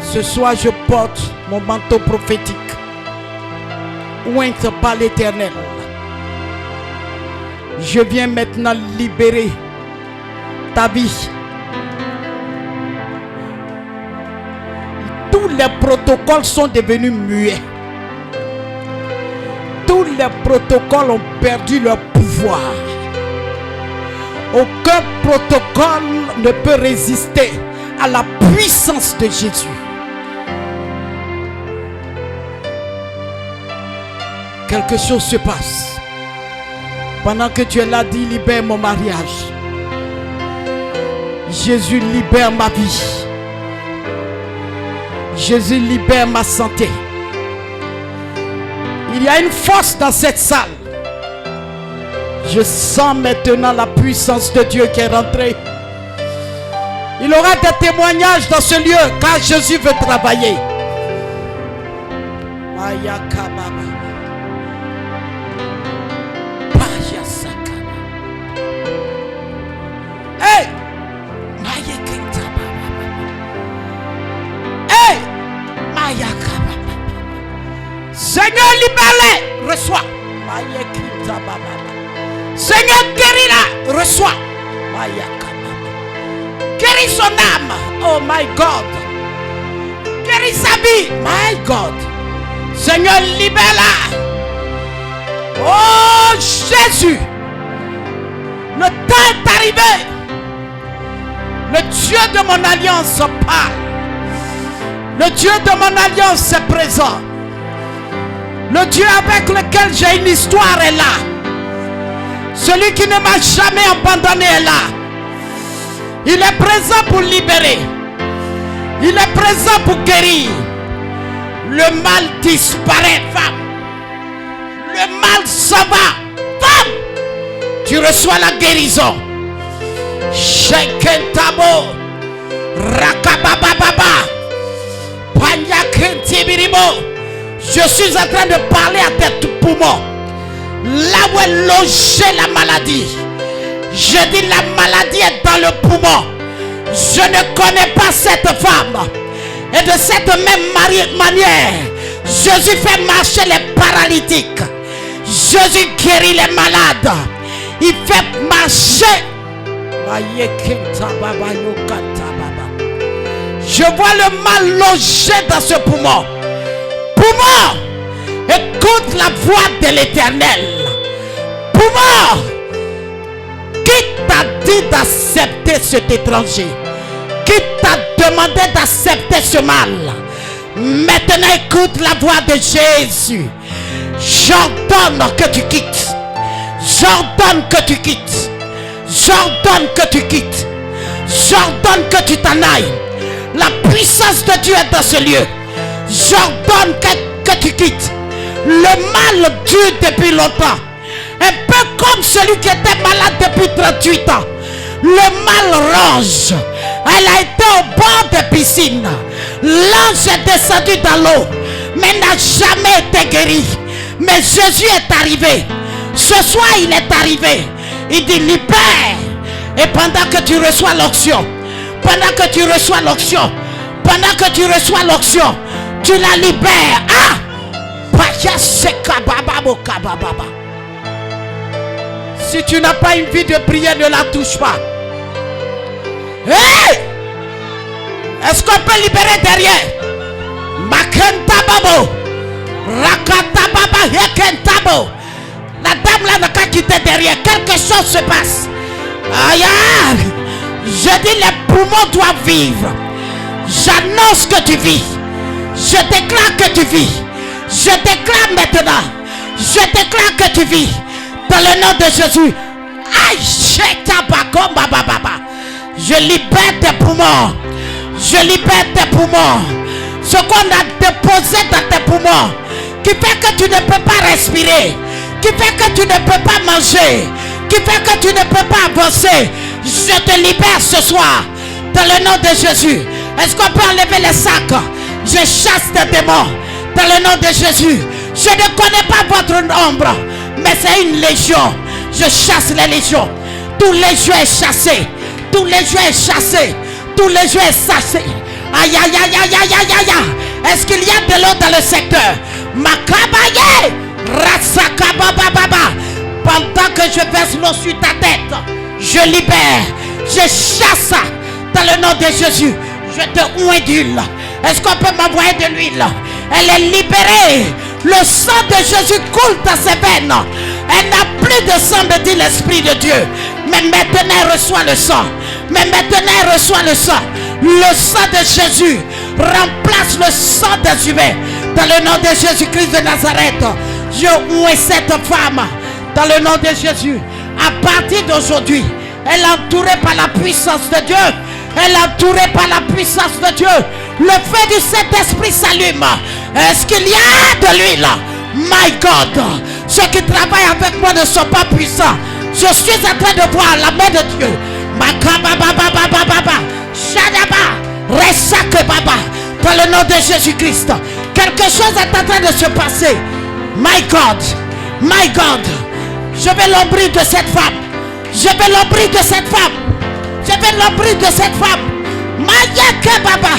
Ce soir, je porte mon manteau prophétique. Ointe par l'Éternel. Je viens maintenant libérer ta vie. Tous les protocoles sont devenus muets. Tous les protocoles ont perdu leur pouvoir. Aucun protocole ne peut résister à la puissance de Jésus. Quelque chose se passe. Pendant que tu es là, dis libère mon mariage. Jésus libère ma vie. Jésus libère ma santé. Il y a une force dans cette salle. Je sens maintenant la puissance de Dieu qui est rentrée. Il y aura des témoignages dans ce lieu car Jésus veut travailler. Hey! Hey! Seigneur, libère-les. Reçois. Seigneur, guéris-la. Reçois. Guéris son âme. Oh my God. Guéris sa vie. My God. Seigneur, libère-la. Oh Jésus. Le temps est arrivé. Le Dieu de mon alliance parle. Le Dieu de mon alliance est présent. Le Dieu avec lequel j'ai une histoire est là. Celui qui ne m'a jamais abandonné est là. Il est présent pour libérer. Il est présent pour guérir. Le mal disparaît, femme. Le mal s'en va. Femme, tu reçois la guérison. Shekentabo. Rakabababa. Panyakentibiribo. Je suis en train de parler à tes poumons. Là où est logée la maladie. Je dis la maladie est dans le poumon. Je ne connais pas cette femme. Et de cette même manière, Jésus fait marcher les paralytiques. Jésus guérit les malades. Il fait marcher. Je vois le mal logé dans ce poumon. Poumon, écoute la voix de l'Éternel. Poumon, qui t'a dit d'accepter cet étranger? Qui t'a demandé d'accepter ce mal? Maintenant écoute la voix de Jésus. J'ordonne que tu quittes. J'ordonne que tu quittes. J'ordonne que tu quittes. J'ordonne que tu t'en ailles. La puissance de Dieu est dans ce lieu. J'ordonne que tu quittes. Le mal dure depuis longtemps. Un peu comme celui qui était malade depuis 38 ans. Le mal ronge. Elle a été au bord des piscines. L'ange est descendu dans l'eau, mais n'a jamais été guéri. Mais Jésus est arrivé. Ce soir, il est arrivé. Il dit libère. Et pendant que tu reçois l'onction, pendant que tu reçois l'onction, pendant que tu reçois l'onction, tu la libères. Ah! Si tu n'as pas une vie de prière, ne la touche pas. Hey! Est-ce qu'on peut libérer derrière? Makenta babo. Rakata baba yekentabo. La dame là n'a qu'à quitter derrière. Quelque chose se passe. Aïe! Je dis les poumons doivent vivre. J'annonce que tu vis. Je déclare que tu vis. Je déclare maintenant. Je déclare que tu vis. Dans le nom de Jésus. Aïe! Je libère tes poumons. Je libère tes poumons. Ce qu'on a déposé dans tes poumons, qui fait que tu ne peux pas respirer, qui fait que tu ne peux pas manger, qui fait que tu ne peux pas avancer. Je te libère ce soir. Dans le nom de Jésus. Est-ce qu'on peut enlever les sacs? Je chasse tes démons. Dans le nom de Jésus. Je ne connais pas votre nombre, mais c'est une légion. Je chasse les légions. Tous les jeux est chassé. Tous les jeux est chassé. Tous les jeux est chassé. Aïe aïe aïe aïe aïe aïe aïe. Est-ce qu'il y a de l'eau dans le secteur? Makabaye. Ratsakabababa. Pendant que je verse l'eau sur ta tête, je libère. Je chasse dans le nom de Jésus. Je te oins d'huile. Est-ce qu'on peut m'envoyer de l'huile? Elle est libérée. Le sang de Jésus coule dans ses veines. Elle n'a plus de sang, me dit l'Esprit de Dieu. Mais maintenant elle reçoit le sang. Mais maintenant elle reçoit le sang. Le sang de Jésus remplace le sang des humains. Dans le nom de Jésus-Christ de Nazareth, je oins cette femme. Dans le nom de Jésus. À partir d'aujourd'hui, elle est entourée par la puissance de Dieu. Elle est entourée par la puissance de Dieu. Le feu du Saint-Esprit s'allume. Est-ce qu'il y a de l'huile? My God. Ceux qui travaillent avec moi ne sont pas puissants. Je suis en train de voir la main de Dieu. Dans le nom de Jésus-Christ. Quelque chose est en train de se passer. My God. My God. Je vais l'ombrir de cette femme. Je vais l'ombrir de cette femme. Je vais l'ombrir de cette femme. Maya Baba.